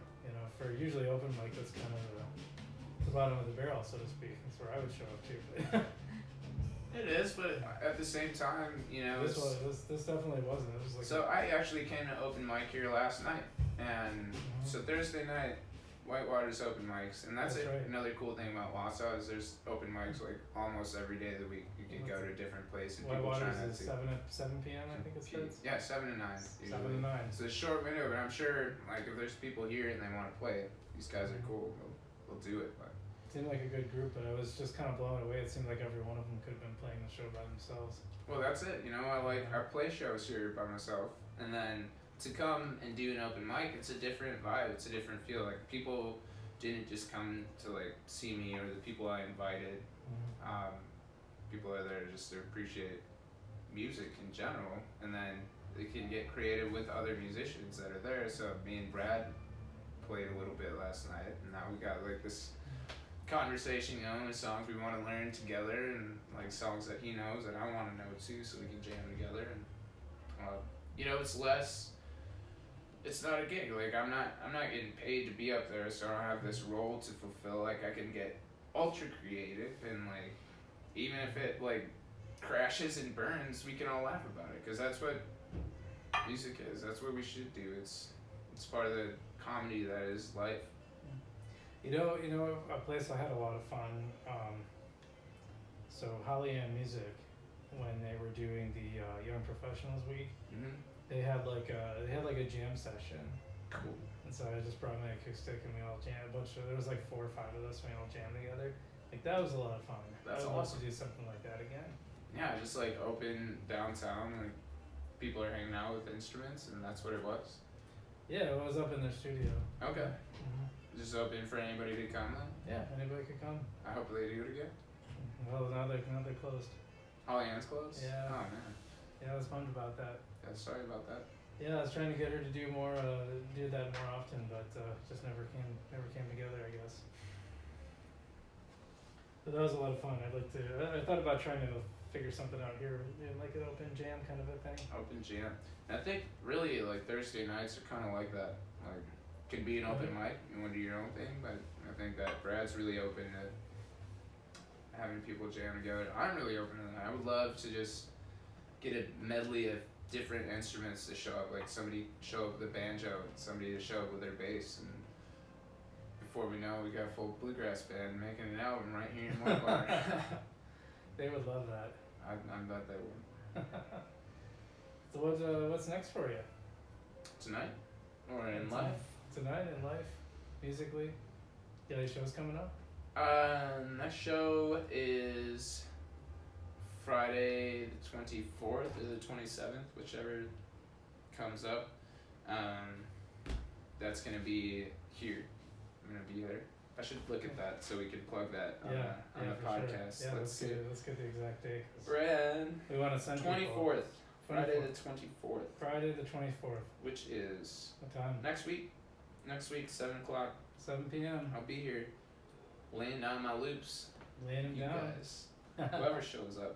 For usually open mic, that's kind of the bottom of the barrel, so to speak. That's where I would show up too. But it is, but at the same time, this definitely wasn't. It was like. So I actually came to open mic here last night, and so Thursday night, Whitewater's open mics, and that's right. Another cool thing about Wausau is there's open mics like almost every day of the week. You can go to a different place, and people trying Whitewater's to 7 p.m. I think it starts. Yeah, 7 to 9. 7 to 9. It's a short window, but I'm sure like if there's people here and they want to play, these guys are cool. We'll do it. But Seemed like a good group, but I was just kind of blown away. It seemed like every one of them could have been playing the show by themselves. Well, that's it. You know, I play shows here by myself, and then to come and do an open mic, it's a different vibe. It's a different feel. Like people didn't just come to like see me or the people I invited. People are there just to appreciate music in general, and then they can get creative with other musicians that are there. So me and Brad played a little bit last night, and now we got like this conversation, you know, with songs we want to learn together, and like songs that he knows that I want to know too, so we can jam together. And you know, it's not a gig. Like I'm not getting paid to be up there, so I don't have this role to fulfill. Like I can get ultra creative, and like even if it like crashes and burns, we can all laugh about it, because that's what music is. That's what we should do. It's part of the comedy that is life. You know, a place I had a lot of fun. So Holly and Music, when they were doing the Young Professionals Week, they had like a jam session. Cool. And so I just brought my acoustic and we all jammed there was like 4 or 5 of us, and we all jammed together. Like that was a lot of fun. That's I would love awesome. to do something like that again. Yeah, just like open downtown, like people are hanging out with instruments, and that's what it was. Yeah, it was up in their studio. Okay. Just open for anybody to come then? Yeah, anybody could come. I hope they do it again. Well, now they're closed. Holly Ann's closed? Yeah. Oh man. Yeah, I was bummed about that. Yeah, sorry about that. Yeah, I was trying to get her to do that more often, but just never came together, I guess. But that was a lot of fun. I thought about trying to figure something out here, like an open jam kind of a thing. Open jam. And I think really like Thursday nights are kind of like that. Like, could be an open mic, you want to do your own thing, but I think that Brad's really open to having people jam together. I'm really open to that. I would love to just get a medley of different instruments to show up, like somebody show up with a banjo, and somebody to show up with their bass, and before we know, we got a full bluegrass band making an album right here in One Bar. They would love that. I bet they would. So what's next for you? Tonight? Or in life? Tonight in life, musically. Yeah, any shows coming up? Next show is Friday the 24th or the 27th, whichever comes up. That's gonna be here. I'm gonna be there. I should look at that so we can plug that on the podcast. Sure. Yeah, let's get the exact date. Brad. We want to send 24th. Friday the 24th. Friday the 24th. Which is what time? Next week, 7 o'clock. 7 p.m. I'll be here, laying down my loops. Laying them down. Guys, whoever shows up.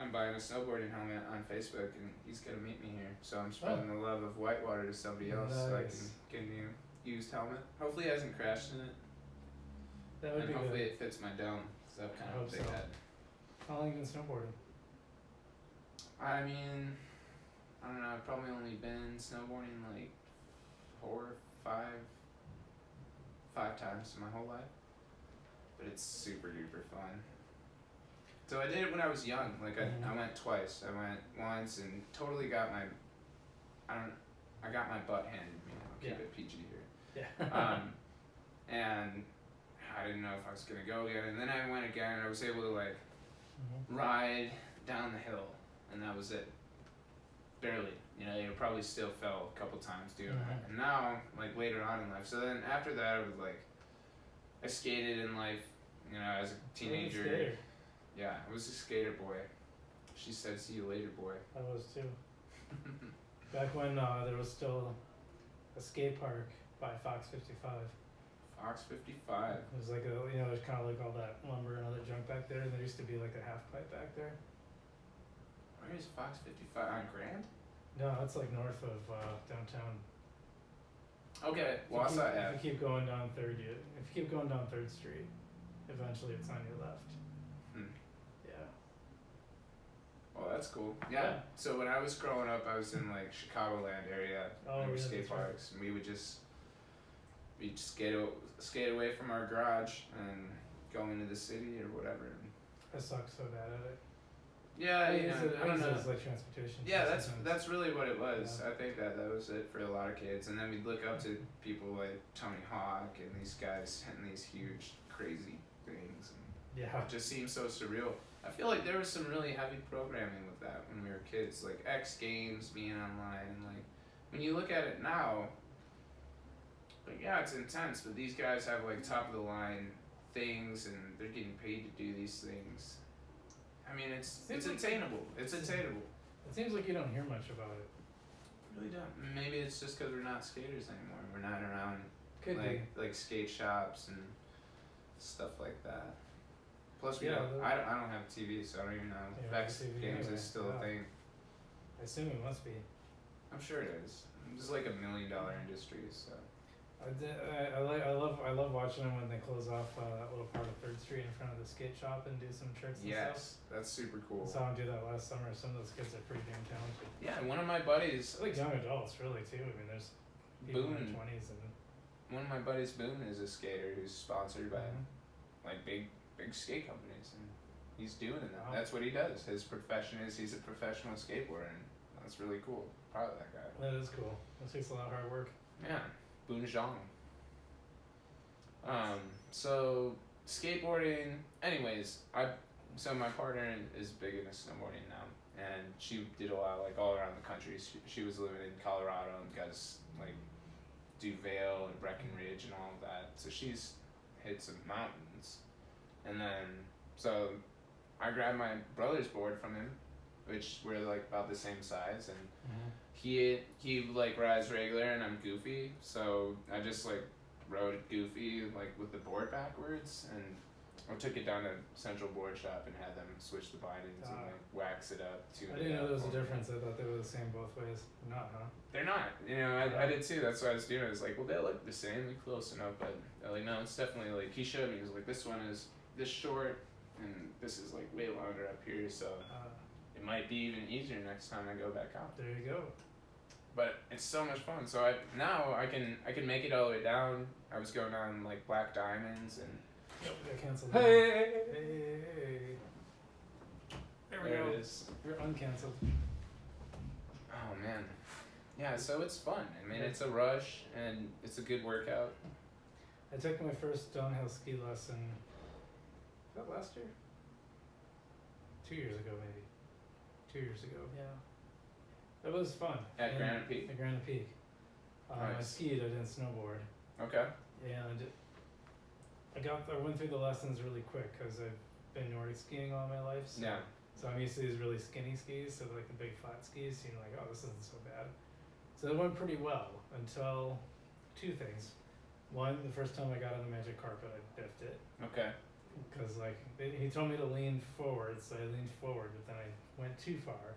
I'm buying a snowboarding helmet on Facebook, and he's gonna meet me here. So I'm spreading the love of Whitewater to somebody else, so I can get a used helmet. Hopefully, it hasn't crashed in it. That would be hopefully good. it fits my dome, because I've kind of a big head. How long have you been snowboarding? I mean, I don't know. I've probably only been snowboarding like 4 or 5 times in my whole life, but it's super duper fun. So I did it when I was young. Like I went twice. I went once and totally got my, I got my butt handed to me. I'll keep it PG here. Yeah. And I didn't know if I was gonna go again. And then I went again, and I was able to like ride down the hill, and that was it. Barely. You know, you probably still fell a couple times doing that. And now, like later on in life. So then after that, I was like, I skated in life. You know, as a teenager. Yeah, I was a skater boy. She said, "See you later, boy." I was too. Back when there was still a skate park by Fox 55. Fox 55. It was like there's kind of like all that lumber and other junk back there, and there used to be like a half pipe back there. Where is Fox 55? On Grand? No, it's like north of downtown. Okay, Wausome. If you keep going down Third Street, eventually it's on your left. Yeah. Well, that's cool. Yeah. So when I was growing up, I was in like Chicagoland area. There were skate parks, and we'd skate away from our garage and go into the city or whatever. I suck so bad at it. Yeah, I you use know, it, I don't know. as like transportation. Yeah, sometimes. that's really what it was. Yeah. I think that was it for a lot of kids, and then we'd look up to people like Tony Hawk and these guys hitting these huge, crazy things, and Yeah. it just seems so surreal. I feel like there was some really heavy programming with that when we were kids, like X Games being online, and like when you look at it now, like yeah, it's intense, but these guys have like top of the line things, and they're getting paid to do these things. I mean, it's attainable. It's attainable. It seems like you don't hear much about it. Really don't. Maybe it's just because we're not skaters anymore. We're not around Could be. like skate shops and stuff like that. Plus, we Yeah, don't. I don't have a TV, so I don't even know You if don't have X a TV Games anyway, is still a yeah. thing. I assume it must be. I'm sure it is. It's like $1 million industry, so. I love watching them when they close off that little part of 3rd Street in front of the skate shop and do some tricks and stuff. Yes, that's super cool. I saw them do that last summer. Some of those kids are pretty damn talented. Yeah, one of my buddies. I like young adults really too. I mean, there's people in Boone. their 20s and. One of my buddies, Boone, is a skater who's sponsored by Mhm. like big skate companies, and he's doing it now. Wow. That's what he does. His profession is he's a professional skateboarder, and that's really cool. Proud of that guy. That is cool. That takes a lot of hard work. Yeah, Boone Zhang. So skateboarding. Anyways, so my partner is big into snowboarding now, and she did a lot like all around the country. She was living in Colorado and got to like do Vail and Breckenridge and all of that. So she's hit some mountains, and then so I grabbed my brother's board from him, which we're like about the same size, and he like rides regular and I'm goofy, so I just like rode goofy like with the board backwards, and I took it down to Central Board Shop and had them switch the bindings and like wax it up. I didn't know there was a difference. I thought they were the same both ways. Not, huh? They're not. You know, I did too. That's what I was doing. I was like, well, they look the same. They're close enough, but they're like, no, it's definitely like he showed me. He was like, this one is this short, and this is like way longer up here, so it might be even easier next time I go back out. There you go. But it's so much fun. So now I can make it all the way down. I was going on like Black Diamonds and. Yep, I canceled. Hey! Hey. There we There go. it is. You're uncanceled. Oh man, yeah. So it's fun. I mean, it's a rush and it's a good workout. I took my first downhill ski lesson. Was that last year? 2 years ago, maybe. 2 years ago. Yeah. It was fun. At Granite Peak? At Granite Peak. I Nice. skied. I didn't snowboard. Okay. And I went through the lessons really quick because I've been Nordic skiing all my life. So, Yeah. so I'm used to these really skinny skis, so like the big flat skis. So you're like, oh, this isn't so bad. So it went pretty well until two things. One, the first time I got on the magic carpet, I biffed it Okay. because like he told me to lean forward, so I leaned forward, but then I went too far.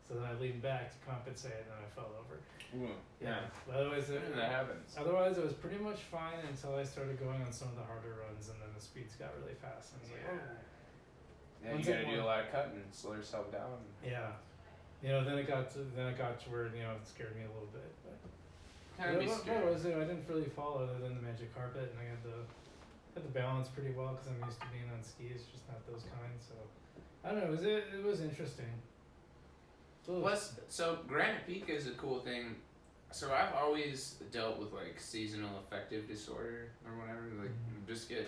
So then I leaned back to compensate, and then I fell over. Ooh. Yeah. But otherwise, That happens. Otherwise, it was pretty much fine until I started going on some of the harder runs, and then the speeds got really fast. And I was like, oh. Yeah, you Once gotta it do a won- lot of cutting, slow yourself down. Yeah. You know, then it got to where it scared me a little bit. But Kind of be what scary. was it? I didn't really fall other than the magic carpet, and I had the balance pretty well because I'm used to being on skis, just not those kinds. So I don't know. It was interesting. Plus, so Granite Peak is a cool thing. So I've always dealt with like seasonal affective disorder or whatever. Like, just get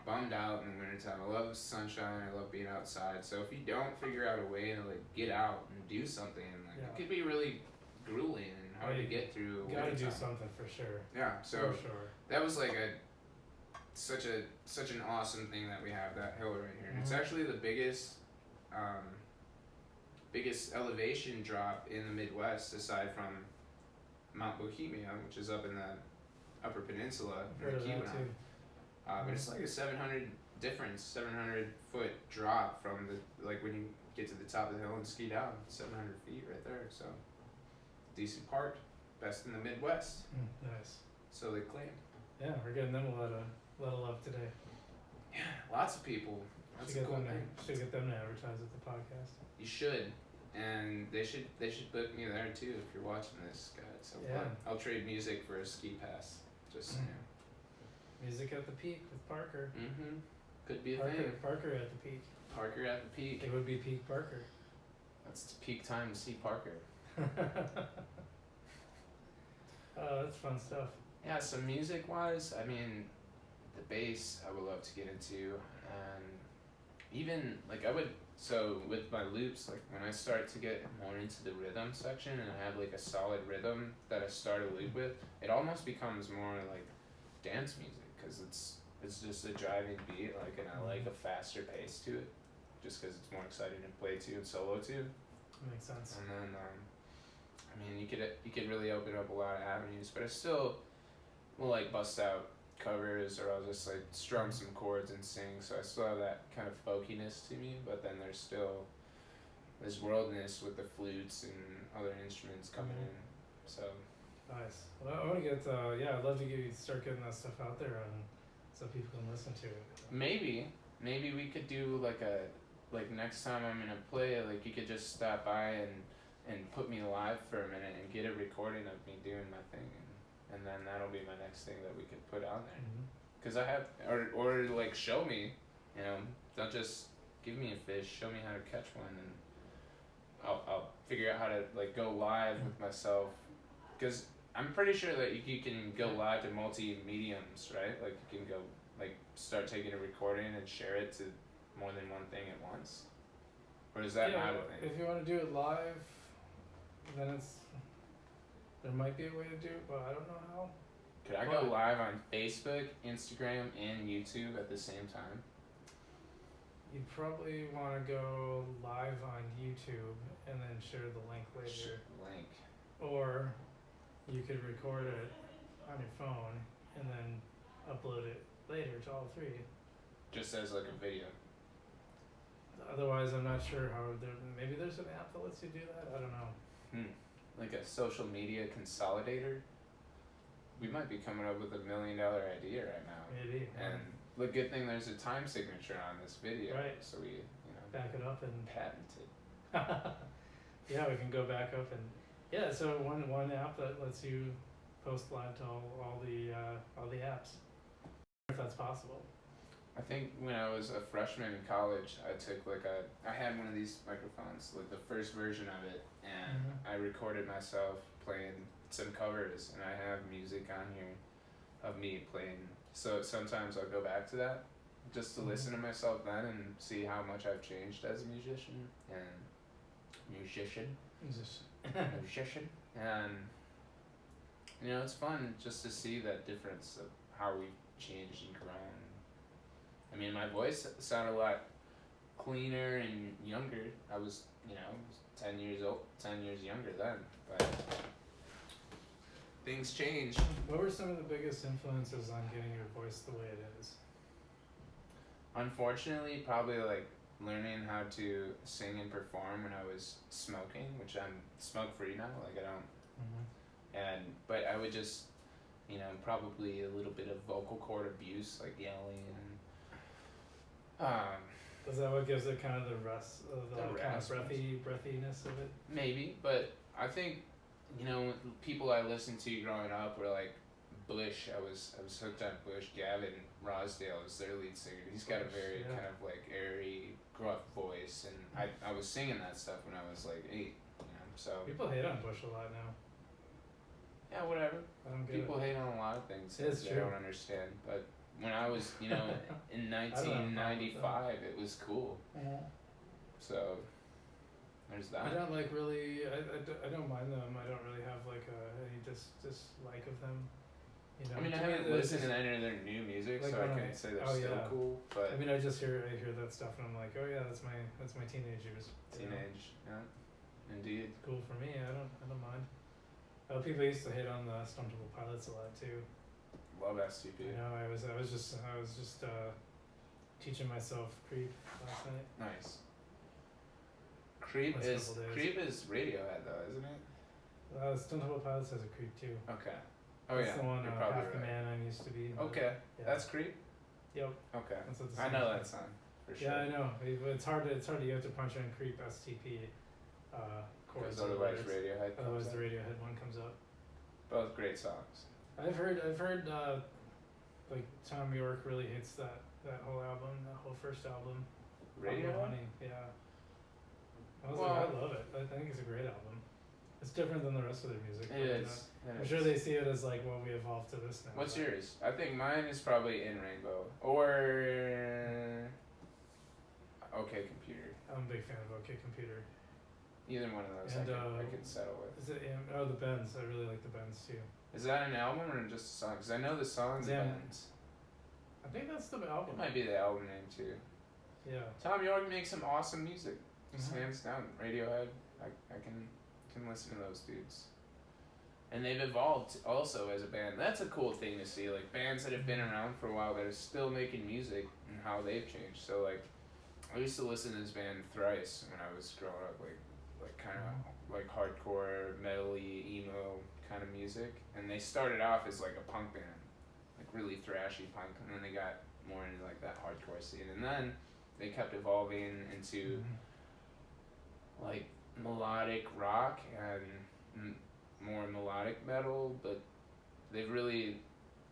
bummed out in the wintertime. I love sunshine. I love being outside. So if you don't figure out a way to like get out and do something, like it could be really grueling and hard to get through. You gotta do wintertime. something for sure. Yeah. So For sure. that was like such an awesome thing that we have, that hill right here. And it's Mhm. actually the biggest elevation drop in the Midwest aside from Mount Bohemia, which is up in the Upper Peninsula near Heard of that Keweenaw. too. But it's like a 700 foot drop from the, like when you get to the top of the hill and ski down, 700 feet right there. So decent park, best in the Midwest. Nice. So they claim. Yeah, we're getting them a lot of love today. Yeah, lots of people. That's a cool thing. Should get them to advertise at the podcast. You should, and they should book me there too if you're watching this, guys. So Yeah. I'll trade music for a ski pass. Just Music at the Peak with Parker. Could be a thing. Parker at the Peak. Parker at the peak. It would be peak Parker. That's the peak time to see Parker. Oh, that's fun stuff. Yeah, so music-wise, I mean, the bass I would love to get into, and even like so with my loops, like when I start to get more into the rhythm section and I have like a solid rhythm that I start a loop with, it almost becomes more like dance music because it's just a driving beat, like, and I like a faster pace to it, just because it's more exciting to play to and solo to. Makes sense. And then I mean, you could really open up a lot of avenues, but I still will like bust out covers, or I'll just like strum some chords and sing. So I still have that kind of folkiness to me, but then there's still this worldness with the flutes and other instruments coming in. So nice. Well, I want to get I'd love to start getting that stuff out there and so people can listen to it. Maybe we could do like next time I'm gonna play, like you could just stop by and put me live for a minute and get a recording of me doing my thing, and then that'll be my next thing that we could put out there. Cause I have, or like show me, you know, don't just give me a fish, show me how to catch one, and I'll figure out how to like go live with myself. Cause I'm pretty sure that you can go live to multi-mediums, right? Like you can go like start taking a recording and share it to more than one thing at once. Or is that not a thing? If you want to do it live, then there might be a way to do it, but I don't know how. Could I go live on Facebook, Instagram, and YouTube at the same time? You probably want to go live on YouTube and then share the link later. Link. Or you could record it on your phone and then upload it later to all three. Just as like a video. Otherwise, I'm not sure how. Maybe there's an app that lets you do that. I don't know. Like a social media consolidator. We might be coming up with $1 million idea right now. Maybe. And the good thing, there's a time signature on this video, right? So we, back it up and patented. Yeah, we can go back up and So one app that lets you post live to all the apps, if that's possible. I think when I was a freshman in college, I had one of these microphones, like the first version of it, and I recorded myself playing some covers, and I have music on here of me playing. So sometimes I'll go back to that just to listen to myself then and see how much I've changed as a musician. And it's fun just to see that difference of how we've changed and grown. I mean, my voice sounded a lot cleaner and younger. I was 10 years younger then, but things change. What were some of the biggest influences on getting your voice the way it is? Unfortunately, probably like learning how to sing and perform when I was smoking, which I'm smoke free now. Like I don't, but I would just, probably a little bit of vocal cord abuse, like yelling and. Is that what gives it kind of the rest of the kind of breathiness of it? Maybe, but I think, people I listened to growing up were like Bush. I was hooked on Bush. Gavin Rosdale is their lead singer. He's got a very kind of like airy, gruff voice, and I was singing that stuff when I was like 8. So people hate on Bush a lot now. Yeah, whatever. I don't get People hate on a lot of things that they don't understand, but. When I was, in 1995, it was cool. So, there's that. I don't really. I don't mind them. I don't really have like any dislike of them. I mean, I haven't listened to any of their new music, like so I can't say they're still cool. But I mean, I hear that stuff, and I'm like, oh yeah, that's my teenage years. Yeah, indeed. It's cool for me. I don't mind. People used to hate on the Stone Temple Pilots a lot too. Love STP. I was just teaching myself Creep last night. Nice. Creep is Radiohead though, isn't it? Stone Temple Pilots has a Creep too. Okay. That's the one. You're Half right. the Man I Used to Be. Okay. Yeah. That's Creep. Yep. Okay. That's what the I know that song for sure. Yeah, I know. It's hard. You have to punch in Creep STP. Because otherwise Radiohead. Otherwise the Radiohead one comes up. Both great songs. I've heard like Tom York really hates that whole album, that whole first album. Radio? Honey, yeah. I love it. I think it's a great album. It's different than the rest of their music. It is. I'm sure they see it as like, well, we evolved to this now. What's yours? I think mine is probably In Rainbow or OK Computer. I'm a big fan of OK Computer. Either one of those And, I could settle with. Is it the Bends? I really like the Bends too. Is that an album or just a song? Because I know the song's Bends. I think that's the album. It might be the album name too. Yeah. Tom York makes some awesome music. Just hands down. Radiohead. I can listen to those dudes. And they've evolved also as a band. That's a cool thing to see. Like bands that have been around for a while that are still making music and how they've changed. So like, I used to listen to this band Thrice when I was growing up. Like kind of like hardcore, metal-y, emo kind of music. And they started off as like a punk band, like really thrashy punk, and then they got more into like that hardcore scene. And then they kept evolving into like melodic rock and more melodic metal, but they really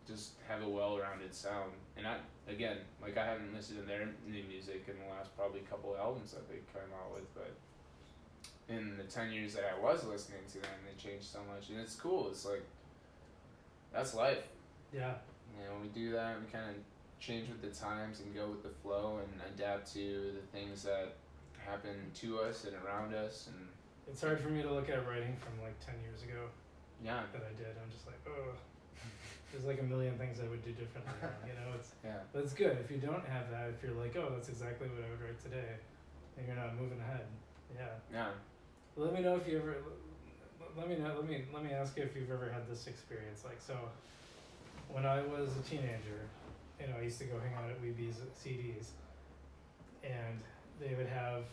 just have a well-rounded sound. And I haven't listened to their new music in the last probably couple albums that they came out with, but in the 10 years that I was listening to them, they changed so much, and it's cool. It's like, that's life. Yeah. You know, we do that, we kind of change with the times and go with the flow and adapt to the things that happen to us and around us. And it's hard for me to look at writing from like 10 years ago. Yeah. That I did. I'm just like, oh, there's like a million things I would do differently now, you know? But it's good if you don't have that. If you're like, oh, that's exactly what I would write today, and you're not moving ahead. Yeah. Yeah. Let me know if you ever. Let me ask you if you've ever had this experience. Like, so, when I was a teenager, you know, I used to go hang out at Weebies CDs, and they would have.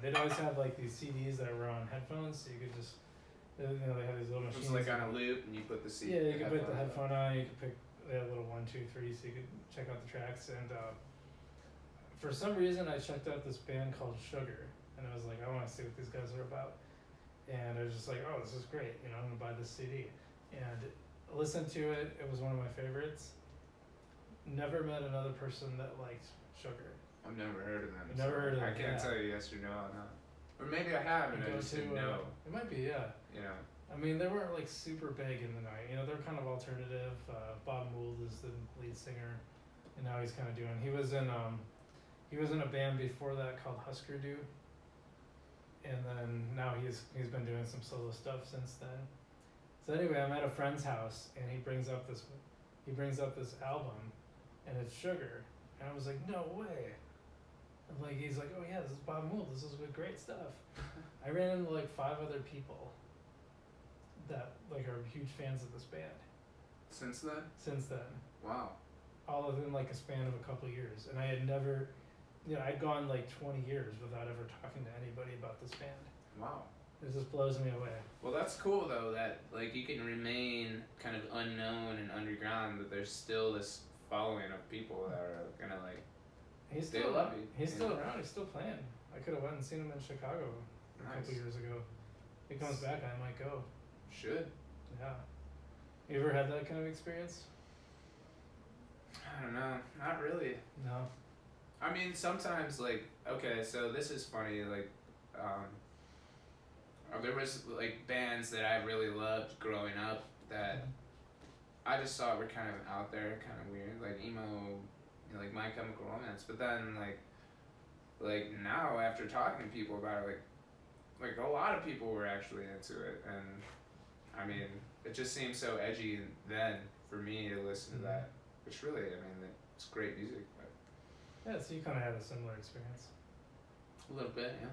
They'd always have like these CDs that were on headphones, so you could just. You know, they have these little machines. It was like on a loop, and you put the CD. Yeah, you could put the headphone on. You could pick. They had a little 1, 2, 3, so you could check out the tracks. And for some reason, I checked out this band called Sugar, and I was like, I want to see what these guys are about. And I was just like, oh, this is great. You know, I'm gonna buy this CD. And I listened to it. It was one of my favorites. Never met another person that liked Sugar. I've never heard of them. I've never heard of them. I can't tell you yes or no on that. Or maybe I have, and I just didn't know. It might be, yeah. You know. I mean, they weren't like super big in the night. You know, they're kind of alternative. Bob Mould is the lead singer, and now he's kind of doing. He was in a band before that called Husker Du. And then now he's been doing some solo stuff since then. So anyway, I'm at a friend's house, and he brings up this album, and it's Sugar, and I was like, no way. And like he's like, oh yeah, this is Bob Mould. This is great stuff. I ran into like 5 other people that like are huge fans of this band. Since then? Since then. Wow. All within like a span of a couple years, and I had never. You know, I'd gone like 20 years without ever talking to anybody about this band. Wow. It just blows me away. Well, that's cool though, that like you can remain kind of unknown and underground, but there's still this following of people that are gonna like. He's still love you. He's still around. He's still playing. I could have went and seen him in Chicago a couple years ago. If he comes back, I might go. Should. Yeah. You ever had that kind of experience? I don't know. Not really. No. I mean, sometimes, like, okay, so this is funny, like, there was, like, bands that I really loved growing up that I just thought were kind of out there, kind of weird, like emo, you know, like My Chemical Romance, but then, like, now, after talking to people about it, like, a lot of people were actually into it, and, I mean, it just seemed so edgy then for me to listen to that, which really, I mean, it's great music, but. Yeah, so you kind of had a similar experience. A little bit, yeah.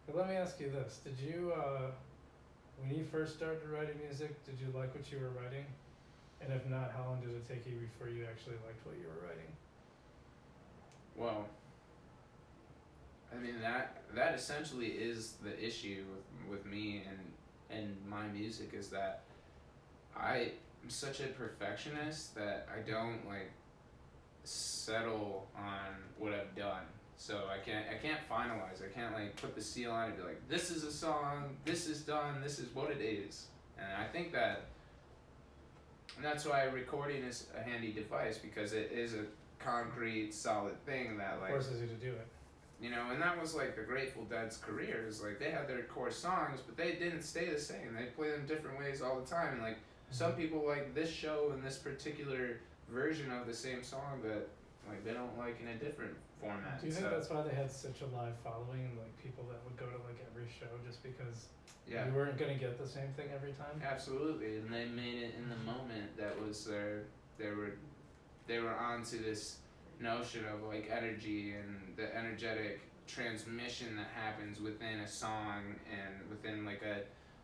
But let me ask you this. Did you, when you first started writing music, did you like what you were writing? And if not, how long did it take you before you actually liked what you were writing? Well, I mean, that essentially is the issue with me and my music, is that I'm such a perfectionist that I don't, like, settle on what I've done. So I can't finalize. I can't like put the seal on it and be like, this is a song, this is done, this is what it is. And I think that's why recording is a handy device, because it is a concrete, solid thing that like forces you to do it. You know, and that was like the Grateful Dead's careers. Like they had their core songs, but they didn't stay the same. They play them different ways all the time. And like some people like this show and this particular version of the same song that like they don't like in a different format. Do you think that's why they had such a live following? Like people that would go to like every show just because Yeah. you weren't gonna get the same thing every time? Absolutely, and they made it in the moment. That was they were onto this notion of like energy and the energetic transmission that happens within a song and within like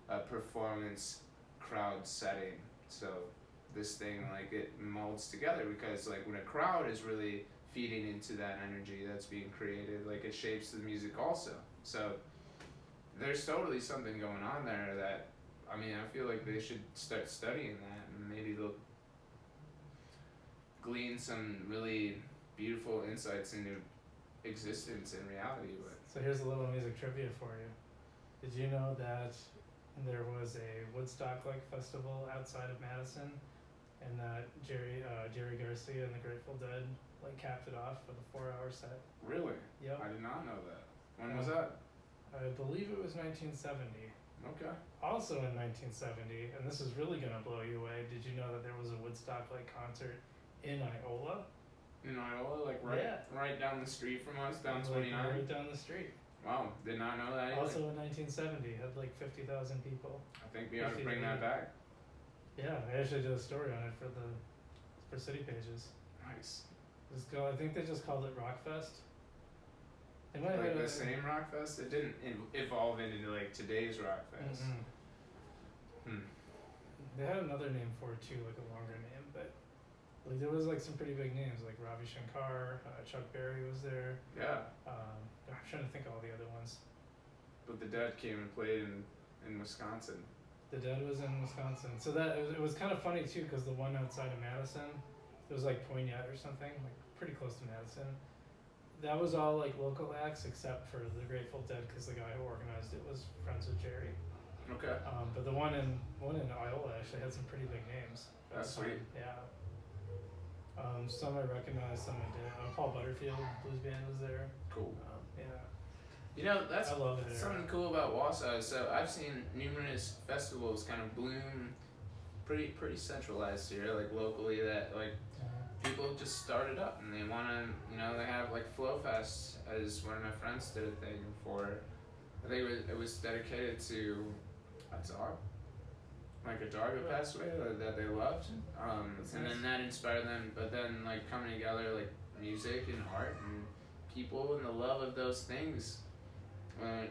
a performance crowd setting. So this thing like it molds together because like when a crowd is really feeding into that energy that's being created, like it shapes the music also. So there's totally something going on there that I mean I feel like they should start studying that and maybe they'll glean some really beautiful insights into existence and reality. But So here's a little music trivia for you. Did you know that there was a Woodstock-like festival outside of Madison, and that Jerry Garcia and the Grateful Dead like capped it off with a 4-hour set? really, Yep. I did not know that. When was that? I believe it was 1970. Okay. Also in 1970, and this is really gonna blow you away. Did you know that there was a Woodstock-like concert in Iola? In Iowa, like Yeah. right down the street from us, down Like, 29. right down the street. Wow, did not know that either. Also in 1970, had like 50,000 people. I think we ought to bring that back. Yeah, I actually did a story on it for City Pages. Nice. I think they just called it Rockfest. They might Like have the same Rockfest? It didn't evolve into like today's Rockfest. They had another name for it too, like a longer name, but like there was like some pretty big names, like Ravi Shankar, Chuck Berry was there. Yeah. I'm trying to think of all the other ones. But the Dead came and played in Wisconsin. The Dead was in Wisconsin, so that it was kind of funny too, because the one outside of Madison, it was like Poignette or something, like pretty close to Madison. That was all like local acts except for the Grateful Dead, because the guy who organized it was friends with Jerry. Okay. But the one in Iola actually had some pretty big names. That's sweet. Yeah. Some I recognized, some I didn't. Paul Butterfield blues band was there. Cool. Yeah. You know, that's I love it. something cool about Wausome. So I've seen numerous festivals kind of bloom pretty centralized here, like locally, that like people just started up and they wanna, you know, they have like Flow Fest, as one of my friends did a thing for. I think it was dedicated to a dog, like a dog that passed away that they loved, and then that inspired them. But then like coming together, like music and art and people and the love of those things,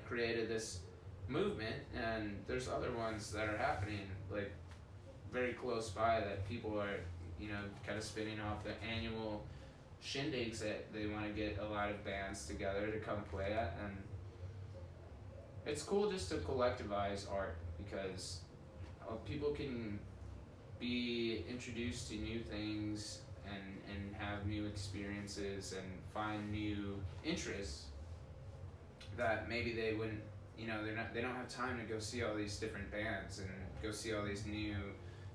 created this movement. And there's other ones that are happening like very close by that people are, you know, kind of spinning off the annual shindigs that they want to get a lot of bands together to come play at. And it's cool just to collectivize art, because people can be introduced to new things and have new experiences and find new interests that maybe they wouldn't, you know, they don't have time to go see all these different bands and go see all these new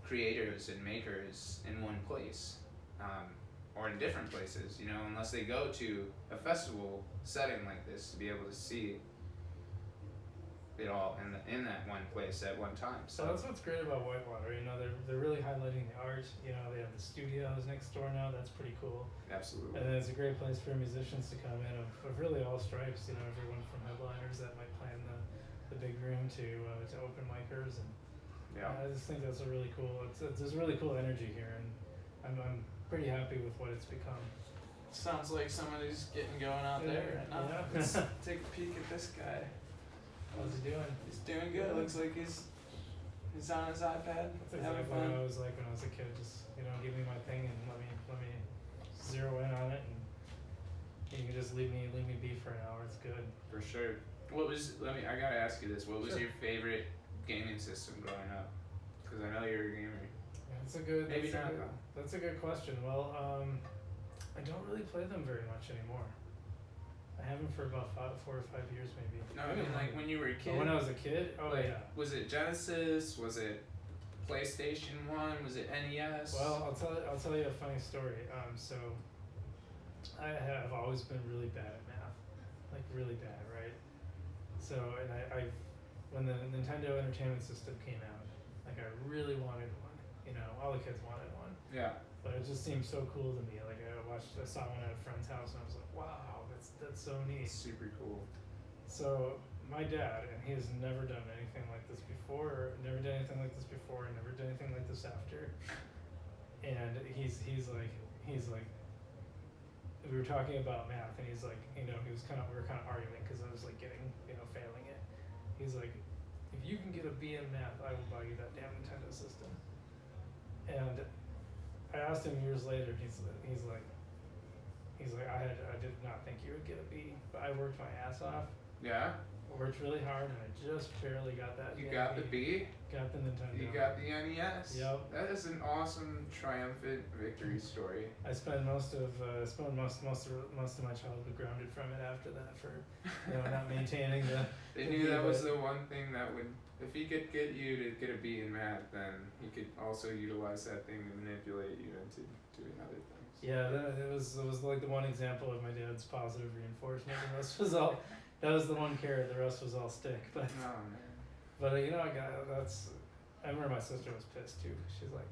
creators and makers in one place, or in different places, you know, unless they go to a festival setting like this to be able to see it all in that one place at one time. So that's what's great about Whitewater. You know, they're really highlighting the art. You know, they have the studios next door now. That's pretty cool. Absolutely. And then it's a great place for musicians to come in of really all stripes. You know, everyone from headliners that might play in the big room to open micers, and Yeah. I just think that's a really cool. There's a really cool energy here, and I'm pretty happy with what it's become. Sounds like somebody's getting going out there right now. Yeah. Let's take a peek at this guy. How's he doing? He's doing good. Looks like he's on his iPad. That's having exactly fun. what I was like when I was a kid. Just, you know, give me my thing and let me zero in on it, and you can just leave me be for an hour. It's good. For sure. I gotta ask you this. What was Sure. your favorite gaming system growing up? Because I know you're a gamer. That's a good question. Well, I don't really play them very much anymore. I haven't for about 4 or 5 years maybe. No, I mean like when you were a kid. Oh, when I was a kid? Oh like, yeah. Was it Genesis? Was it PlayStation 1? Was it NES? Well, I'll tell you a funny story. So I have always been really bad at math. like really bad, right? So, and I when the Nintendo Entertainment System came out, like I really wanted one. You know, all the kids wanted one. Yeah. But it just seemed so cool to me. Like I saw one at a friend's house, and I was like, wow, that's so neat. It's super cool. So my dad, and he has never done anything like this before, never done anything like this before, and never done anything like this after. And he's like, we were talking about math, and he's like, you know, we were kind of arguing because I was like failing it. He's like, if you can get a B in math, I will buy you that damn Nintendo system. And I asked him years later, he's like, I did not think you would get a B, but I worked my ass off. Yeah. Worked really hard, and I just barely got that. You got the B. Got the Nintendo. You got the NES. Yep. That is an awesome triumphant victory story. I spent most of my childhood grounded from it after that for, not maintaining the. They knew that was the one thing that would, if he could get you to get a B in math, then he could also utilize that thing to manipulate you into doing other things. Yeah, it was like the one example of my dad's positive reinforcement. The rest was all. That was the one carrot. The rest was all stick. But. Oh man. But I remember my sister was pissed too. She's like,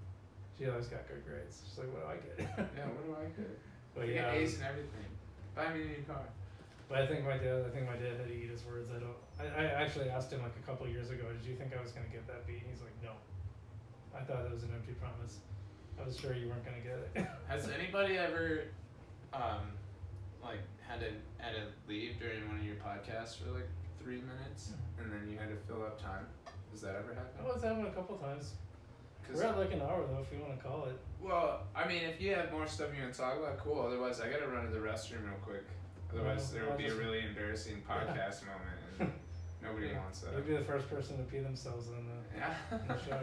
she always got good grades. She's like, what do I get? Yeah, what do I get? But you yeah, get A's and everything. Buy me a new car. But I think my dad had to eat his words. I actually asked him like a couple years ago, did you think I was gonna get that B? He's like, no. I thought it was an empty promise. I was sure you weren't gonna get it. Has anybody ever, had to leave during one of your podcasts for like 3 minutes, and then you had to fill up time? Does that ever happen? Oh, it's happened a couple times. We're at like an hour though, if you want to call it. Well, I mean, if you have more stuff you want to talk about, cool. Otherwise, I gotta run to the restroom real quick. Otherwise, there will be a really embarrassing podcast moment, and nobody wants that. You'd be the first person to pee themselves on the show.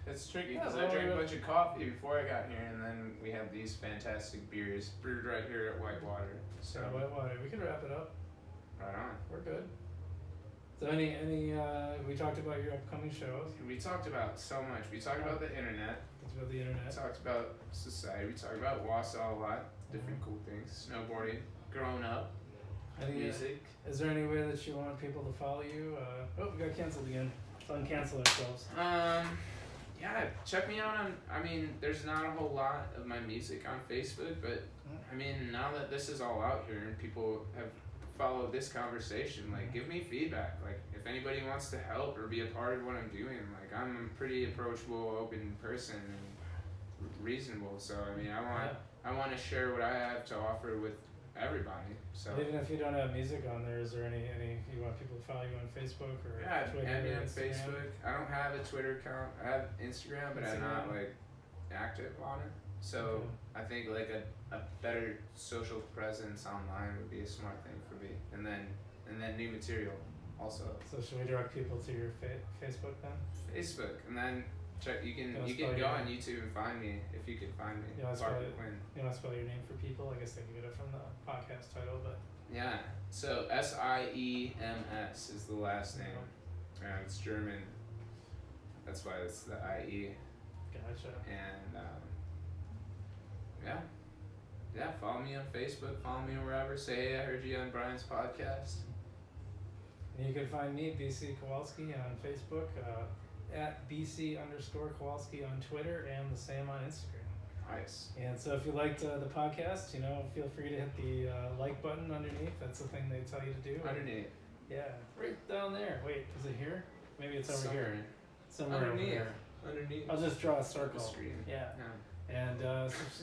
It's tricky because I drank a bunch of coffee before I got here, and then we have these fantastic beers brewed right here at Whitewater. So Whitewater, we can wrap it up. Right on. We're good. So we talked about your upcoming shows. We talked about so much. We talked about the internet. Talked about the internet. We talked about society. We talked about Wausome a lot. Different cool things. Snowboarding. Growing up. Music. Is there any way that you want people to follow you? We got canceled again. Let's uncancel ourselves. Yeah, check me out on, there's not a whole lot of my music on Facebook, but, now that this is all out here and people have followed this conversation, like, give me feedback. Like, if anybody wants to help or be a part of what I'm doing, like, I'm a pretty approachable, open person and reasonable, so, I want to share what I have to offer with everybody. So even if you don't have music on there, is there any you want people to follow you on Facebook or Twitter? Add me on Instagram? Facebook. I don't have a Twitter account. I have Instagram, but I'm not like active on it. So I think like a better social presence online would be a smart thing for me. And then new material also. So should we direct people to your Facebook then? Facebook, and then check. You can go on YouTube and find me if you can find me. Parker Quinn. You want to spell your name for people? I guess they can get it from the podcast title, but. Yeah. So Siems is the last name. It's German. That's why it's the IE. Gotcha. And yeah. Follow me on Facebook. Follow me wherever. Say hey, I heard you on Brian's podcast. And you can find me, BC Kowalski, on Facebook. At BC_Kowalski on Twitter, and the same on Instagram. Nice. And so if you liked the podcast, feel free to hit the like button underneath. That's the thing they tell you to do. Underneath. Yeah, right down there. Wait, is it here? Maybe it's over here. Somewhere underneath. Over here. Underneath. I'll just draw a circle. The screen. Yeah. And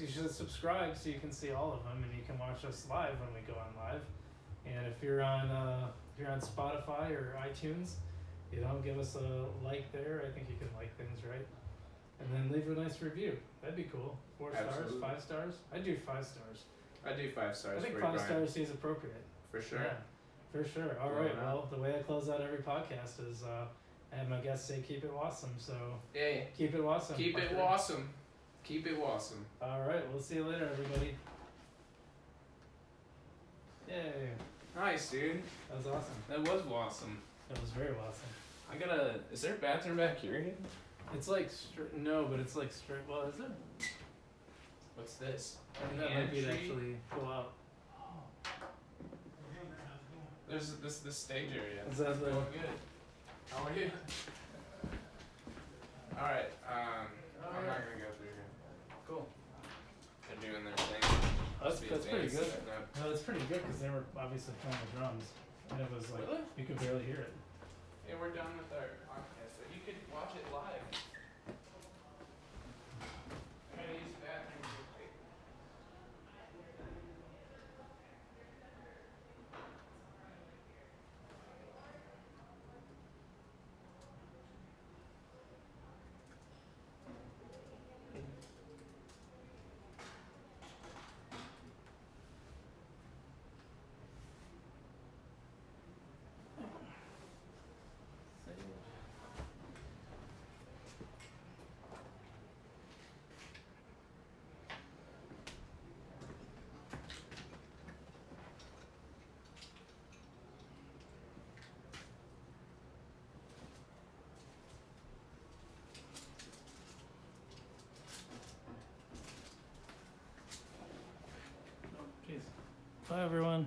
you should subscribe so you can see all of them, and you can watch us live when we go on live. And if you're on Spotify or iTunes, give us a like there. I think you can like things, right? And then leave a nice review. That'd be cool. 4 stars, 5 stars. I'd do 5 stars. I do 5 stars. I think 5 stars is appropriate. For sure. Yeah, for sure. All right. Well, the way I close out every podcast is I have my guests say keep it Wausome. So yeah. Keep it Wausome. Keep it Wausome. Keep it Wausome. All right. We'll see you later, everybody. Yay. Nice, dude. That was awesome. That was Wausome. That was very awesome. Is there a bathroom back here again? It's like, no, but it's like straight, well, is it? What's this? I think that might be to actually pull out. There's this stage area. Is that the? Going good. How are you? All right. I'm not gonna go through here. Cool. They're doing their thing. That's pretty good. No. No, that's pretty good because they were obviously playing the drums, and it was like Really? you could barely hear it. Yeah, we're done with our podcast, but you could watch it live. I'm gonna use the bathroom real quick. Jeez. Bye, everyone.